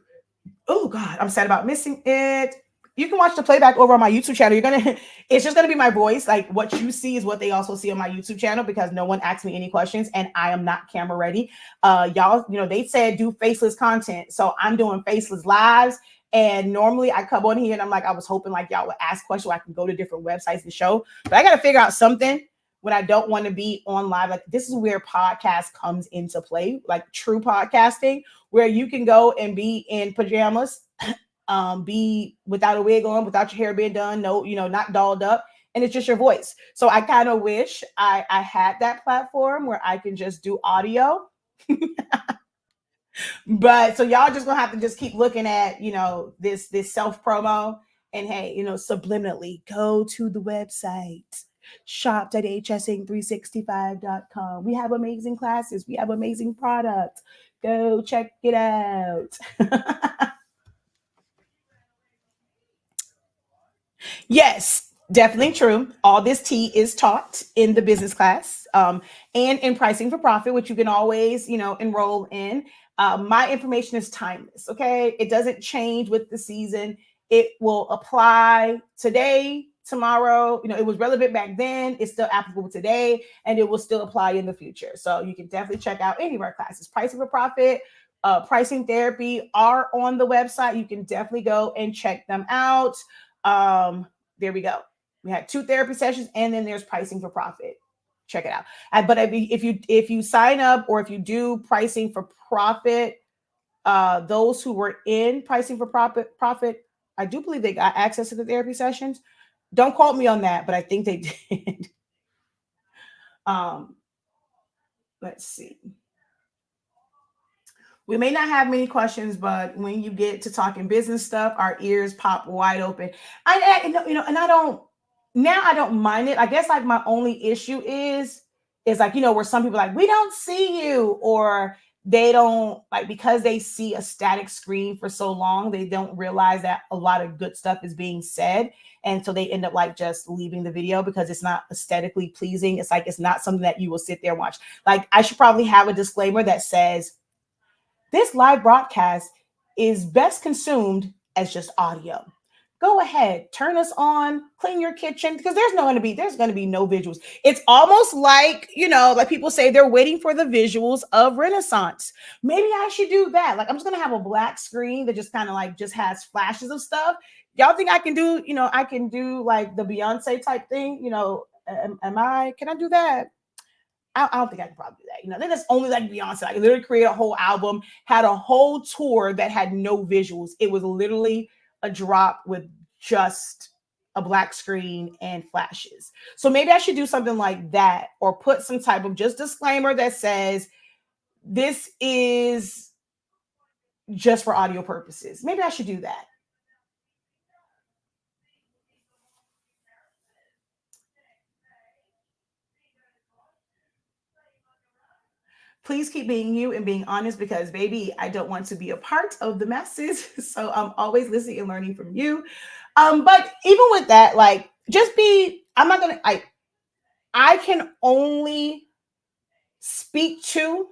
Oh God, I'm sad about missing it. You can watch the playback over on my YouTube channel. You're gonna, it's just gonna be my voice. Like what you see is what they also see on my YouTube channel because no one asked me any questions and I am not camera ready. Y'all, they said do faceless content, so I'm doing faceless lives. And normally I come on here and I'm like, I was hoping like y'all would ask questions. So I can go to different websites and show, but I got to figure out something when I don't want to be on live. Like this is where podcast comes into play, like true podcasting, where you can go and be in pajamas, be without a wig on, without your hair being done, no, not dolled up, and it's just your voice. So I kind of wish I had that platform where I can just do audio. But so y'all just gonna have to just keep looking at this self promo, and hey, subliminally go to the website shop.hsing365.com. We have amazing classes, we have amazing products. Go check it out. Yes, definitely true. All this tea is taught in the business class, and in pricing for profit, which you can always, enroll in. My information is timeless. Okay, it doesn't change with the season. It will apply today, tomorrow. It was relevant back then. It's still applicable today, and it will still apply in the future. So you can definitely check out any of our classes. Pricing for profit, pricing therapy are on the website. You can definitely go and check them out. There we go. We had 2 therapy sessions, and then there's pricing for profit. Check it out. But if you sign up, or if you do pricing for profit, those who were in pricing for profit, I do believe they got access to the therapy sessions. Don't quote me on that, but I think they did. um, let's see. We may not have many questions, but when you get to talking business stuff, our ears pop wide open. And I don't, now I don't mind it. I guess like my only issue is like, where some people are like, we don't see you, or they don't like, because they see a static screen for so long, they don't realize that a lot of good stuff is being said. And so they end up like just leaving the video because it's not aesthetically pleasing. It's like, it's not something that you will sit there and watch. Like I should probably have a disclaimer that says, this live broadcast is best consumed as just audio. Go ahead, turn us on, clean your kitchen, because there's going to be no visuals. It's almost like, like people say they're waiting for the visuals of Renaissance. Maybe I should do that. Like I'm just going to have a black screen that just kind of like just has flashes of stuff. Y'all think I can do, I can do like the Beyonce type thing, can I do that? I don't think I could probably do that. Then it's only like Beyonce. I literally created a whole album, had a whole tour that had no visuals. It was literally a drop with just a black screen and flashes. So maybe I should do something like that, or put some type of just disclaimer that says this is just for audio purposes. Maybe I should do that. Please keep being you and being honest, because baby, I don't want to be a part of the masses. So I'm always listening and learning from you. But even with that, like just be, I'm not gonna, I can only speak to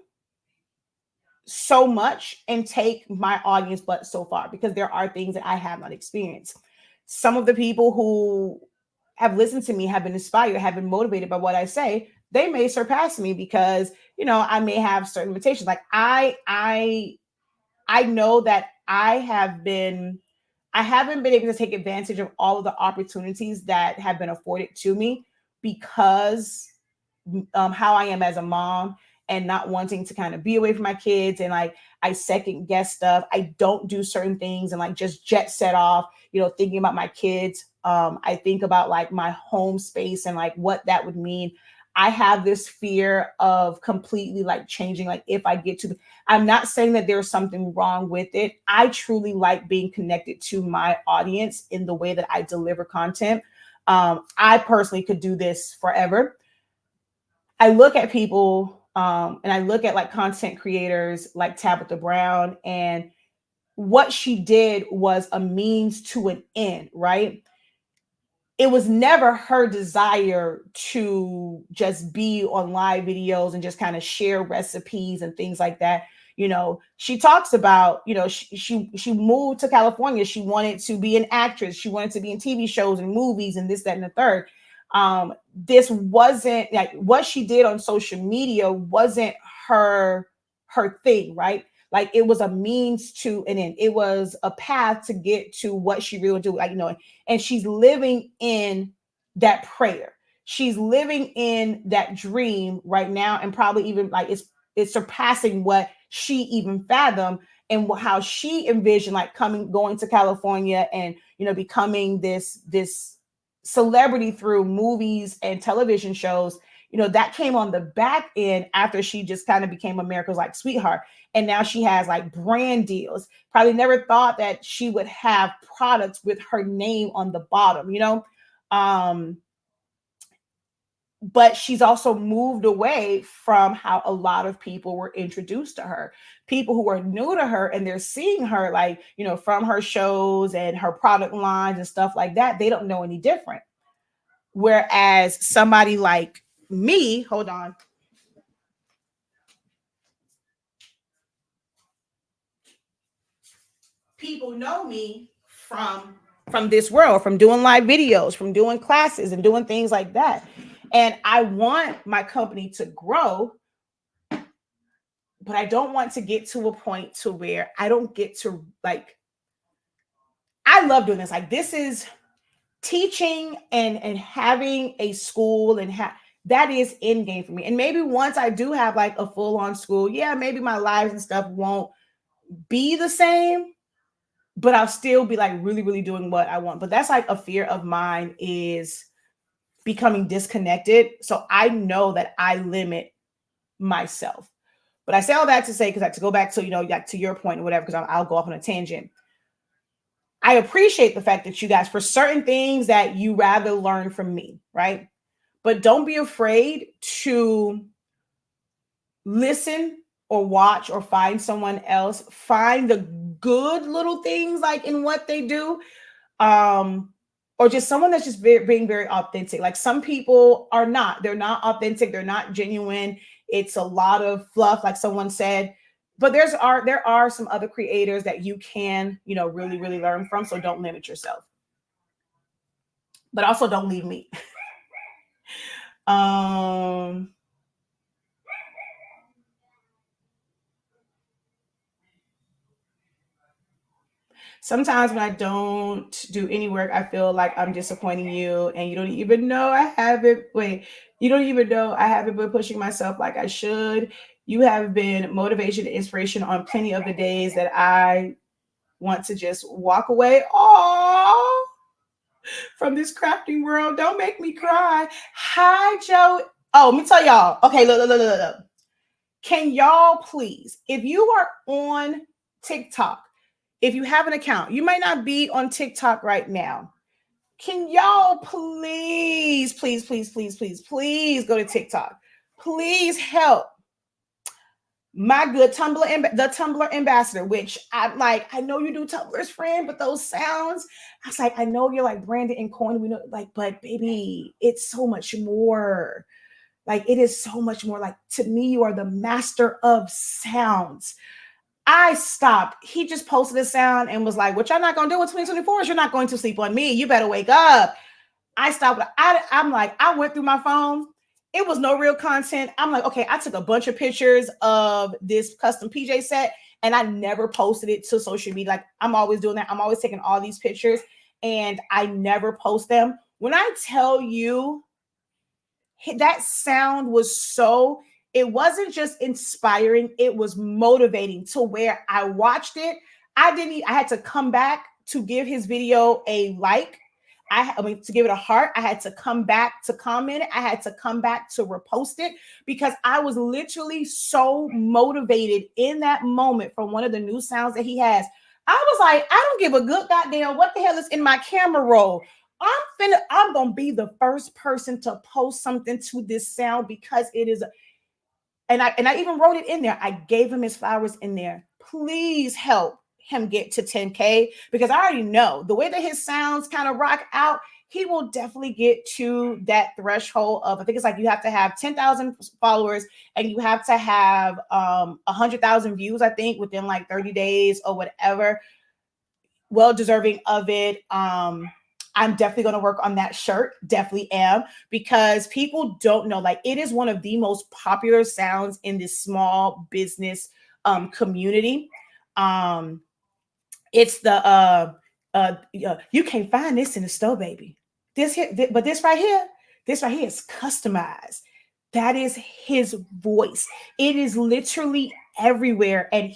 so much and take my audience but so far, because there are things that I have not experienced. Some of the people who have listened to me have been inspired, have been motivated by what I say. they may surpass me because, I may have certain limitations. Like I know that I haven't been able to take advantage of all of the opportunities that have been afforded to me because how I am as a mom and not wanting to kind of be away from my kids, and like I second guess stuff. I don't do certain things and like just jet set off, thinking about my kids. I think about like my home space and like what that would mean. I have this fear of completely like changing. Like if I get to, I'm not saying that there's something wrong with it. I truly like being connected to my audience in the way that I deliver content. I personally could do this forever. I look at people and I look at like content creators like Tabitha Brown, and what she did was a means to an end, right? It was never her desire to just be on live videos and just kind of share recipes and things like that. She talks about, she moved to California. She wanted to be an actress. She wanted to be in TV shows and movies and this, that, and the third. This wasn't like what she did on social media wasn't her thing, right? Like it was a means to an end. It was a path to get to what she really would do. Like, and she's living in that prayer. She's living in that dream right now, and probably even like it's surpassing what she even fathomed, and how she envisioned like going to California and becoming this celebrity through movies and television shows. That came on the back end after she just kind of became America's like sweetheart. And now she has like brand deals. Probably never thought that she would have products with her name on the bottom, but she's also moved away from how a lot of people were introduced to her. People who are new to her and they're seeing her like, from her shows and her product lines and stuff like that, they don't know any different. Whereas somebody like me, hold on. People know me from this world, from doing live videos, from doing classes and doing things like that. And I want my company to grow, but I don't want to get to a point to where I don't get to like, I love doing this. Like this is teaching and having a school and that is end game for me. And maybe once I do have like a full on school, yeah, maybe my lives and stuff won't be the same, but I'll still be like really, really doing what I want. But that's like a fear of mine, is becoming disconnected. So I know that I limit myself. But I say all that to say, because I have to go back to, like to your point or whatever, because I'll go off on a tangent. I appreciate the fact that you guys, for certain things that you rather learn from me, right? But don't be afraid to listen or watch or find someone else. Find the good little things like in what they do. Or just someone that's just being very authentic. Like some people are not, they're not authentic, they're not genuine. It's a lot of fluff, like someone said. But there are some other creators that you can, really, really learn from. So don't limit yourself. But also don't leave me. Sometimes when I don't do any work, I feel like I'm disappointing you, and you don't even know I haven't. Wait, you don't even know I haven't been pushing myself like I should. You have been motivation and inspiration on plenty of the days that I want to just walk away. Oh, from this crafting world. Don't make me cry. Hi, Joe. Oh, let me tell y'all. Okay, look. Can y'all please, if you are on TikTok, if you have an account, you might not be on TikTok right now. Can y'all please go to TikTok? Please help my good the Tumblr ambassador, which I'm like, I know you do Tumblr's friend, but those sounds, I was like, I know you're like branded and coined, we know, like, but baby, it's so much more. Like, it is so much more. Like, to me, you are the master of sounds. I stopped. He just posted a sound and was like, what y'all not going to do in 2024 is you're not going to sleep on me. You better wake up. I stopped. I'm like, I went through my phone It was no real content. I'm like, okay, I took a bunch of pictures of this custom PJ set and I never posted it to social media. Like, I'm always doing that. I'm always taking all these pictures and I never post them. When I tell you that sound was so, it wasn't just inspiring, it was motivating to where I watched it. I had to come back to give his video a like. I mean, to give it a heart. I had to come back to comment it. I had to come back to repost it because I was literally so motivated in that moment from one of the new sounds that he has. I was like, I don't give a good goddamn what the hell is in my camera roll. I'm gonna be the first person to post something to this sound because it is and I even wrote it in there. I gave him his flowers in there. Please help him get to 10K because I already know the way that his sounds kind of rock out, he will definitely get to that threshold of, I think it's like you have to have 10,000 followers and you have to have 100,000 views, I think, within like 30 days or whatever. Well deserving of it. I'm definitely going to work on that shirt. Definitely am, because people don't know, like, it is one of the most popular sounds in this small business community. Um, it's the you can't find this in the store, baby. But this right here is customized. That is his voice. It is literally everywhere, and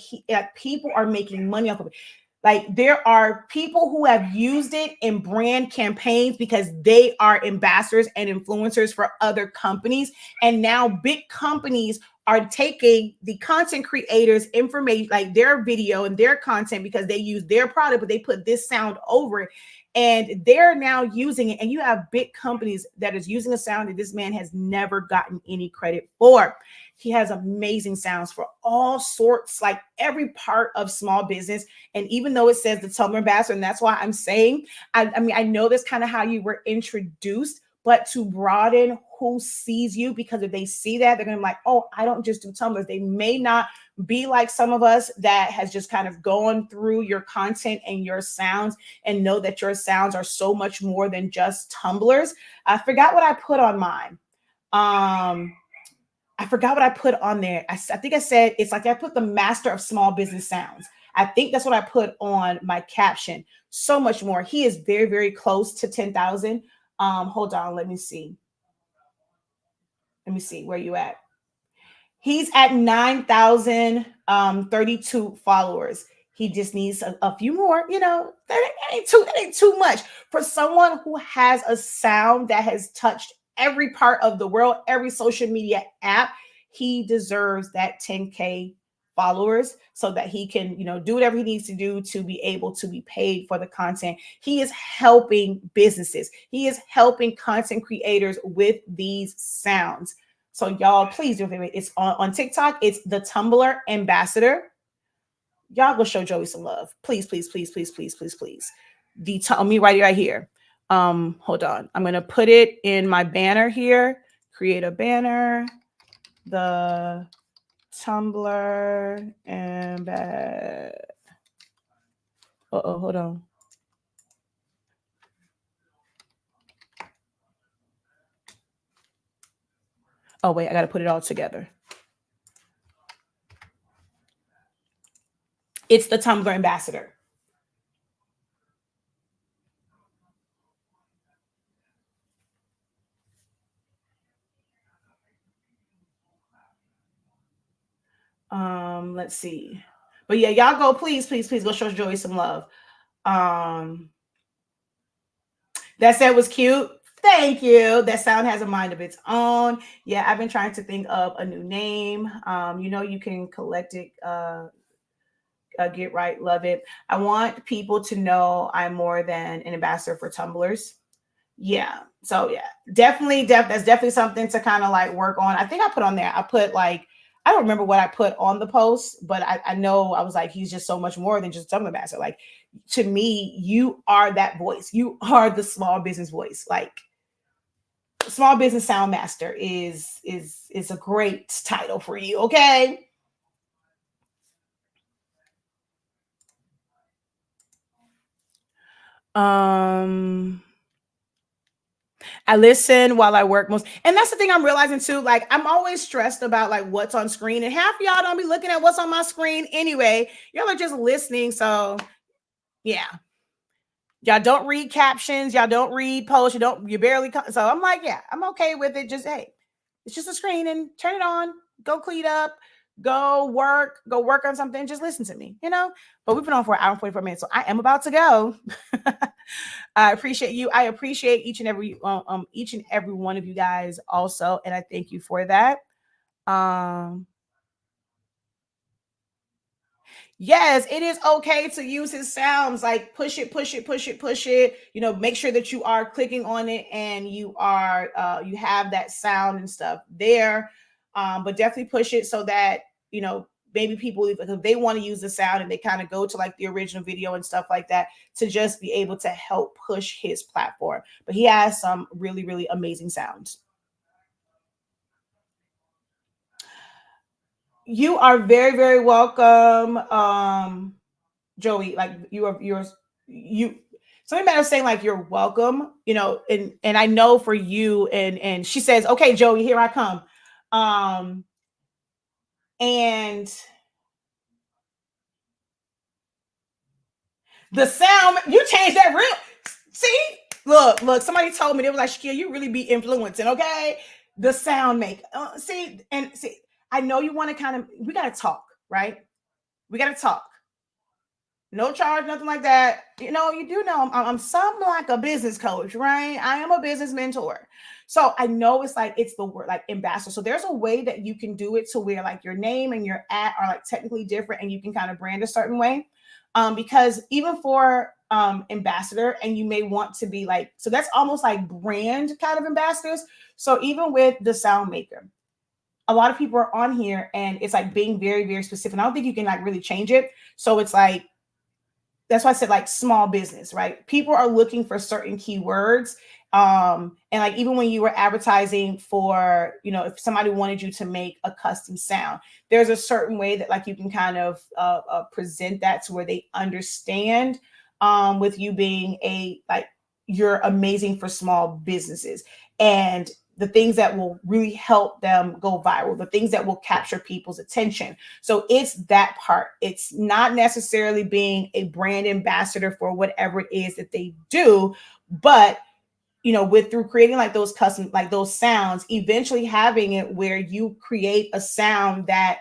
people are making money off of it. Like, there are people who have used it in brand campaigns because they are ambassadors and influencers for other companies. And now big companies are taking the content creators' information, like their video and their content, because they use their product, but they put this sound over it. And they're now using it. And you have big companies that is using a sound that this man has never gotten any credit for. He has amazing sounds for all sorts, like every part of small business. And even though it says the Tumblr ambassador, and that's why I'm saying, I mean, I know that's kind of how you were introduced, but to broaden who sees you, because if they see that, they're going to be like, oh, I don't just do Tumblrs. They may not be like some of us that has just kind of gone through your content and your sounds and know that your sounds are so much more than just Tumblrs. I forgot what I put on mine. I forgot what I put on there. I think I said it's like I put the master of small business sounds. I think that's what I put on my caption. So much more. He is very, very close to 10,000. Hold on. Let me see. Let me see where you at. He's at 9,032 followers. He just needs a few more, that ain't too much for someone who has a sound that has touched every part of the world, every social media app. He deserves that 10K followers so that he can, do whatever he needs to do to be able to be paid for the content. He is helping businesses. He is helping content creators with these sounds. So y'all, please do a favor. It's on TikTok. It's the Tumblr ambassador. Y'all go show Joey some love. Please, please, please, please, please, please, please. Me right here. Hold on. I'm gonna put it in my banner here. Create a banner. The Tumblr ambassador. Hold on. Oh wait, I gotta put it all together. It's the Tumblr ambassador. Let's see. But yeah, y'all go, please, please, please go show Joey some love. That set was cute. Thank you. That sound has a mind of its own. Yeah, I've been trying to think of a new name. You can collect it, get right, love it. I want people to know I'm more than an ambassador for Tumblrs. Yeah. So yeah, definitely, that's definitely something to kind of like work on. I think I put on there. I put like, I don't remember what I put on the post, but I know I was like, he's just so much more than just a Tumblr ambassador. Like, to me, you are that voice. You are the small business voice. Like, small business sound master is a great title for you. Okay. I listen while I work most. And that's the thing I'm realizing too. Like, I'm always stressed about like what's on screen. And half of y'all don't be looking at what's on my screen anyway. Y'all are just listening. So yeah. Y'all don't read captions. Y'all don't read posts. You barely. So I'm like, yeah, I'm okay with it. Just, hey, it's just a screen and turn it on. Go clean up. Go work on something. Just listen to me, you know? But we've been on for an hour and 44 minutes. So I am about to go. I appreciate you. I appreciate each and every one of you guys also. And I thank you for that. Um, Yes, it is okay to use his sounds. Like push it, push it, push it, push it. You know, make sure that you are clicking on it and you have that sound and stuff there. But definitely push it so that maybe people, if they want to use the sound and they kind of go to like the original video and stuff like that, to just be able to help push his platform. But he has some really, really amazing sounds. You are very, very welcome. Joey, like you something about saying like you're welcome, and I know for you, and she says, okay, Joey, here I come. And the sound, you changed that real. See, look, somebody told me, they was like, Shakeya, you really be influencing, okay? The sound make see, I know you want to we gotta talk, right? We gotta talk. No charge, nothing like that. You do know I'm something like a business coach, right? I am a business mentor. So I know it's the word like ambassador. So there's a way that you can do it to where like your name and your at are like technically different and you can kind of brand a certain way. Because even for ambassador, and you may want to be like, so that's almost like brand kind of ambassadors. So even with the sound maker, a lot of people are on here and it's like being very, very specific. I don't think you can like really change it. So it's like, that's why I said like small business, right? People are looking for certain keywords. And like even when you were advertising for, if somebody wanted you to make a custom sound, there's a certain way that like you can kind of present that to where they understand, with you being you're amazing for small businesses. And the things that will really help them go viral, the things that will capture people's attention. So it's that part. It's not necessarily being a brand ambassador for whatever it is that they do, but through creating like those custom, like those sounds, eventually having it where you create a sound that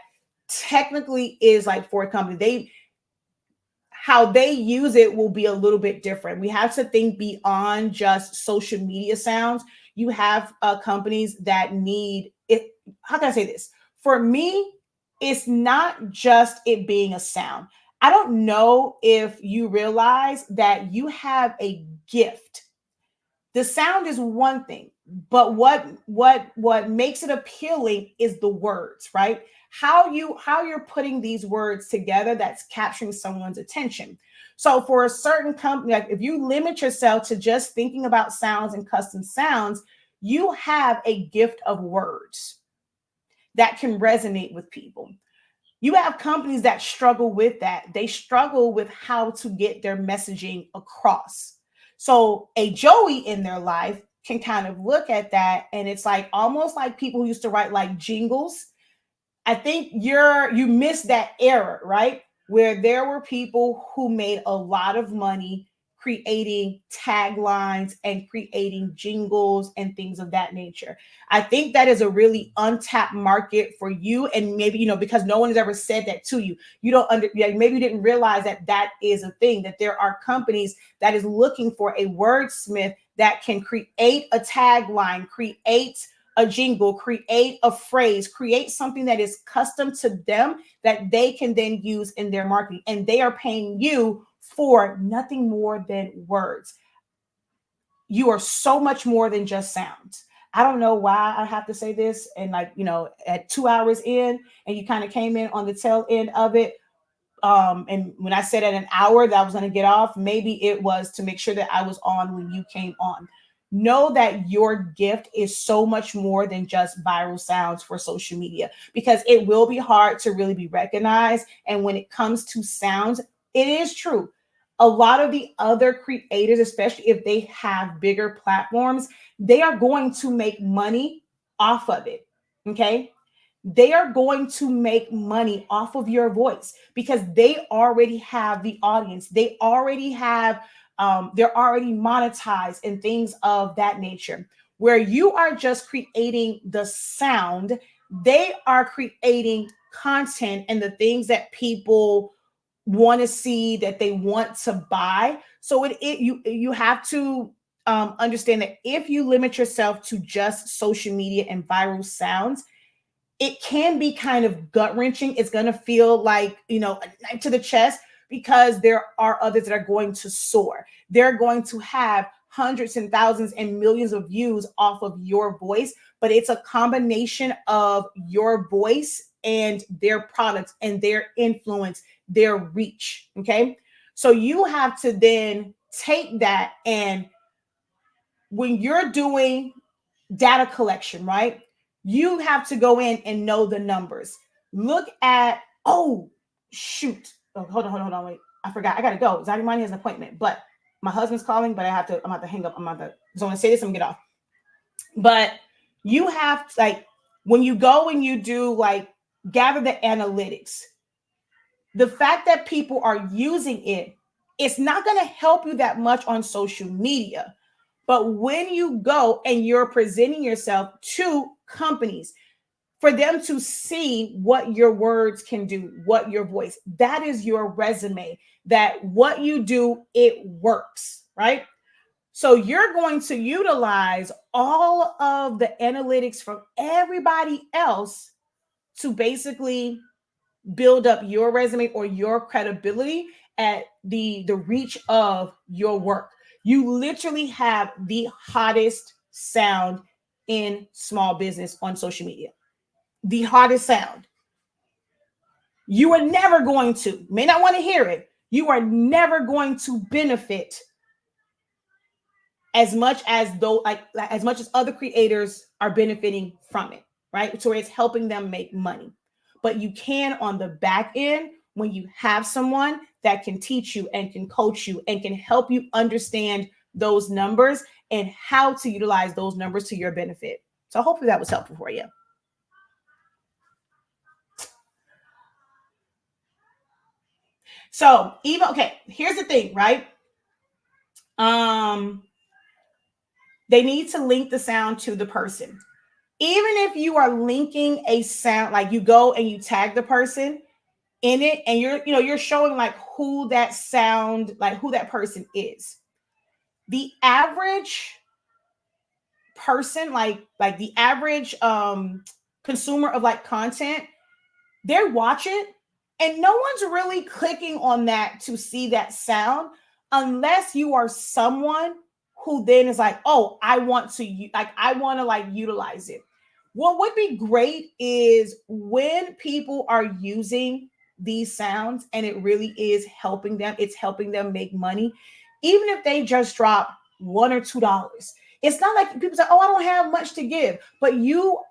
technically is like for a company. How they use it will be a little bit different. We have to think beyond just social media sounds. You have companies that need it. How can I say this? For me, it's not just it being a sound. I don't know if you realize that you have a gift. The sound is one thing, but what makes it appealing is the words, right? How you're putting these words together that's capturing someone's attention. So for a certain company, like if you limit yourself to just thinking about sounds and custom sounds, you have a gift of words that can resonate with people. You have companies that struggle with that. They struggle with how to get their messaging across. So a Joey in their life can kind of look at that, and it's like almost like people who used to write like jingles. I think you missed that era, right? Where there were people who made a lot of money creating taglines and creating jingles and things of that nature. I think that is a really untapped market for you. And maybe, because no one has ever said that to you, you don't maybe you didn't realize that that is a thing, that there are companies that is looking for a wordsmith that can create a tagline, create a jingle, create a phrase, create something that is custom to them that they can then use in their marketing. And they are paying you for nothing more than words. You are so much more than just sounds. I don't know why I have to say this. And at 2 hours in, and you kind of came in on the tail end of it. And when I said at an hour that I was going to get off, maybe it was to make sure that I was on when you came on. Know that your gift is so much more than just viral sounds for social media, because it will be hard to really be recognized. And when it comes to sounds, it is true. A lot of the other creators, especially if they have bigger platforms, they are going to make money off of it. Okay. They are going to make money off of your voice because they already have the audience. They already have, they're already monetized and things of that nature. Where you are just creating the sound, they are creating content and the things that people want to see, that they want to buy. So you have to understand that if you limit yourself to just social media and viral sounds, it can be kind of gut wrenching. It's going to feel like, a knife to the chest because there are others that are going to soar. They're going to have hundreds and thousands and millions of views off of your voice, but it's a combination of your voice and their products and their influence, their reach. Okay. So you have to then take that, and when you're doing data collection, right? You have to go in and know the numbers. Look at, oh, shoot. Oh, hold on, wait. I forgot. I got to go. Zaddy Money has an appointment, but my husband's calling, but I'm about to hang up. So I'm going to say this and get off. But you have to, like, when you go and you do like gather the analytics, the fact that people are using it, it's not going to help you that much on social media. But when you go and you're presenting yourself to companies for them to see what your words can do, what your voice, that is your resume, that what you do, it works, right? So you're going to utilize all of the analytics from everybody else to basically build up your resume or your credibility at the reach of your work. You literally have the hottest sound in small business on social media. The hottest sound. You are never going to, may not want to hear it, you are never going to benefit as much as though like as much as other creators are benefiting from it, right? So it's helping them make money. But you can on the back end when you have someone that can teach you and can coach you and can help you understand those numbers and how to utilize those numbers to your benefit. So hopefully that was helpful for you. So even okay, here's the thing, right? They need to link the sound to the person. Even if you are linking a sound, like you go and you tag the person in it and you're showing like who that sound, like who that person is. The average person, like the average consumer of like content, they're watching and no one's really clicking on that to see that sound unless you are someone who then is like, oh, I want to like utilize it. What would be great is when people are using these sounds and it really is helping them, it's helping them make money, even if they just drop $1 or $2. It's not like people say, oh, I don't have much to give, but your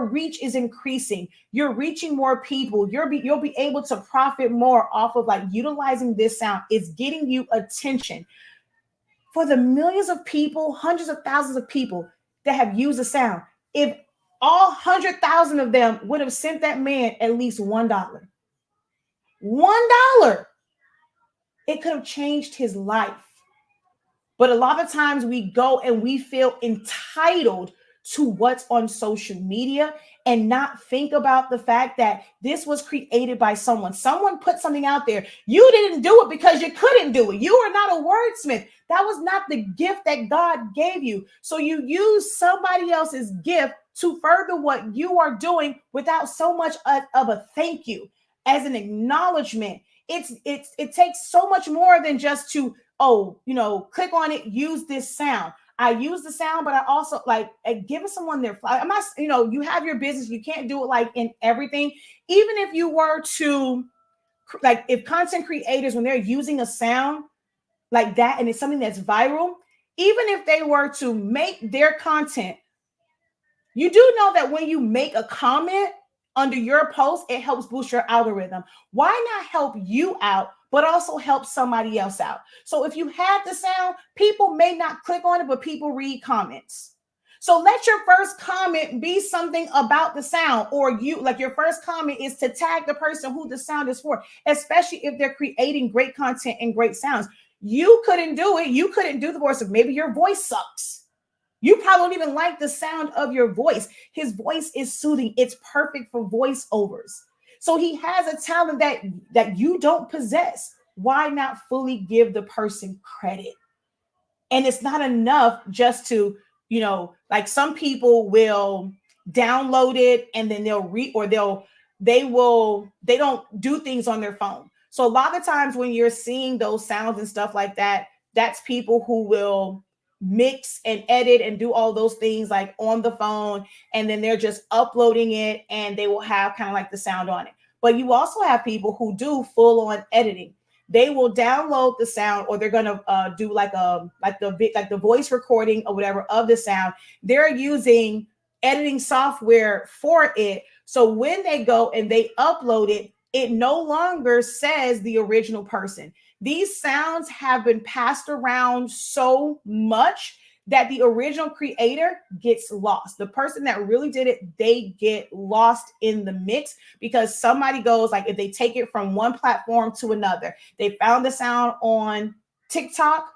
reach is increasing. You're reaching more people. You'll be able to profit more off of like utilizing this sound. It's getting you attention. For the millions of people, hundreds of thousands of people that have used the sound, if all 100,000 of them would have sent that man at least $1, $1, it could have changed his life. But a lot of times we go and we feel entitled to what's on social media and not think about the fact that this was created by someone. Someone put something out there. You didn't do it because you couldn't do it. You are not a wordsmith. That was not the gift that God gave you. So you use somebody else's gift to further what you are doing without so much of a thank you as an acknowledgement. It takes so much more than just to, oh, click on it, use this sound. I use the sound, but I also like giving someone their flowers. I'm not, you have your business. You can't do it like in everything. Even if you were to, like, if content creators, when they're using a sound like that and it's something that's viral, even if they were to make their content, you do know that when you make a comment under your post, it helps boost your algorithm. Why not help you out, but also help somebody else out? So if you have the sound, people may not click on it, but people read comments. So let your first comment be something about the sound, or you like your first comment is to tag the person who the sound is for, especially if they're creating great content and great sounds. You couldn't do it. You couldn't do the voice of, maybe your voice sucks. You probably don't even like the sound of your voice. His voice is soothing. It's perfect for voiceovers. So he has a talent that you don't possess. Why not fully give the person credit? And it's not enough just to, like some people will download it and then they'll read, or they don't do things on their phone. So a lot of times when you're seeing those sounds and stuff like that, that's people who will mix and edit and do all those things like on the phone, and then they're just uploading it and they will have kind of like the sound on it. But you also have people who do full on editing. They will download the sound, or they're gonna do like the voice recording or whatever of the sound. They're using editing software for it. So when they go and they upload it, it no longer says the original person. These sounds have been passed around so much that the original creator gets lost. The person that really did it, they get lost in the mix, because somebody goes, like if they take it from one platform to another, they found the sound on TikTok,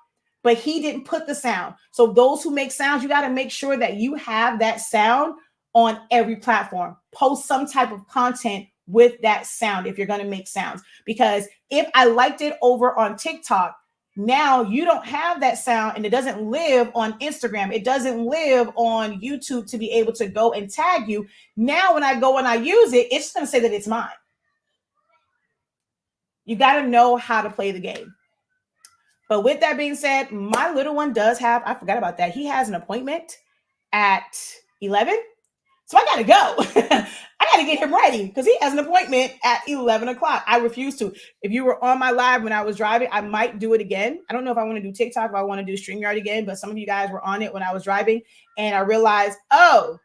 but he didn't put the sound. So those who make sounds, you got to make sure that you have that sound on every platform. Post some type of content with that sound if you're going to make sounds, because if I liked it over on TikTok, now you don't have that sound and it doesn't live on Instagram. It doesn't live on YouTube to be able to go and tag you. Now, when I go and I use it, it's going to say that it's mine. You got to know how to play the game. But with that being said, my little one does have, I forgot about that. He has an appointment at 11. So I got to go. I got to get him ready because he has an appointment at 11 o'clock. I refuse to. If you were on my live when I was driving, I might do it again. I don't know if I want to do TikTok, if I want to do StreamYard again, but some of you guys were on it when I was driving, and I realized, oh,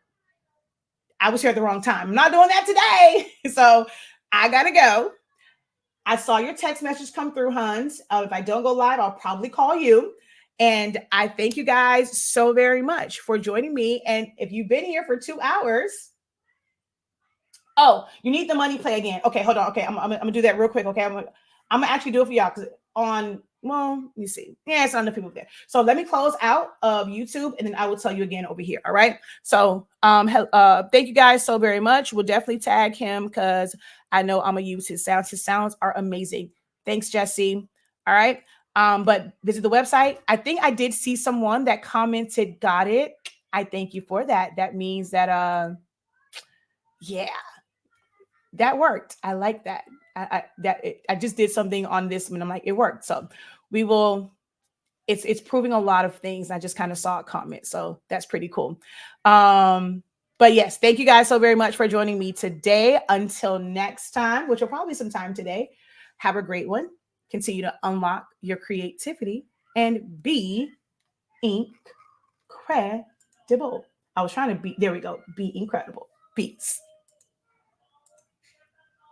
I was here at the wrong time. I'm not doing that today. So I got to go. I saw your text message come through, Hans. If I don't go live, I'll probably call you. And I thank you guys so very much for joining me. And if you've been here for 2 hours, oh, you need the money play again. Okay, hold on. Okay, I'm gonna do that real quick. Okay, I'm gonna actually do it for y'all because well, let me see. Yeah, it's not enough people there. So let me close out of YouTube and then I will tell you again over here. All right. So thank you guys so very much. We'll definitely tag him because I know I'm gonna use his sounds. His sounds are amazing. Thanks, Jesse. All right. But visit the website. I think I did see someone that commented, got it. I thank you for that. That means that yeah, that worked. I like that. I just did something on this and I'm like, it worked. So we will, it's proving a lot of things. I just kind of saw a comment. So that's pretty cool. But yes, thank you guys so very much for joining me today. Until next time, which will probably be sometime today. Have a great one. Continue to unlock your creativity and be incredible. I was trying to be, there we go. Be incredible. Peace.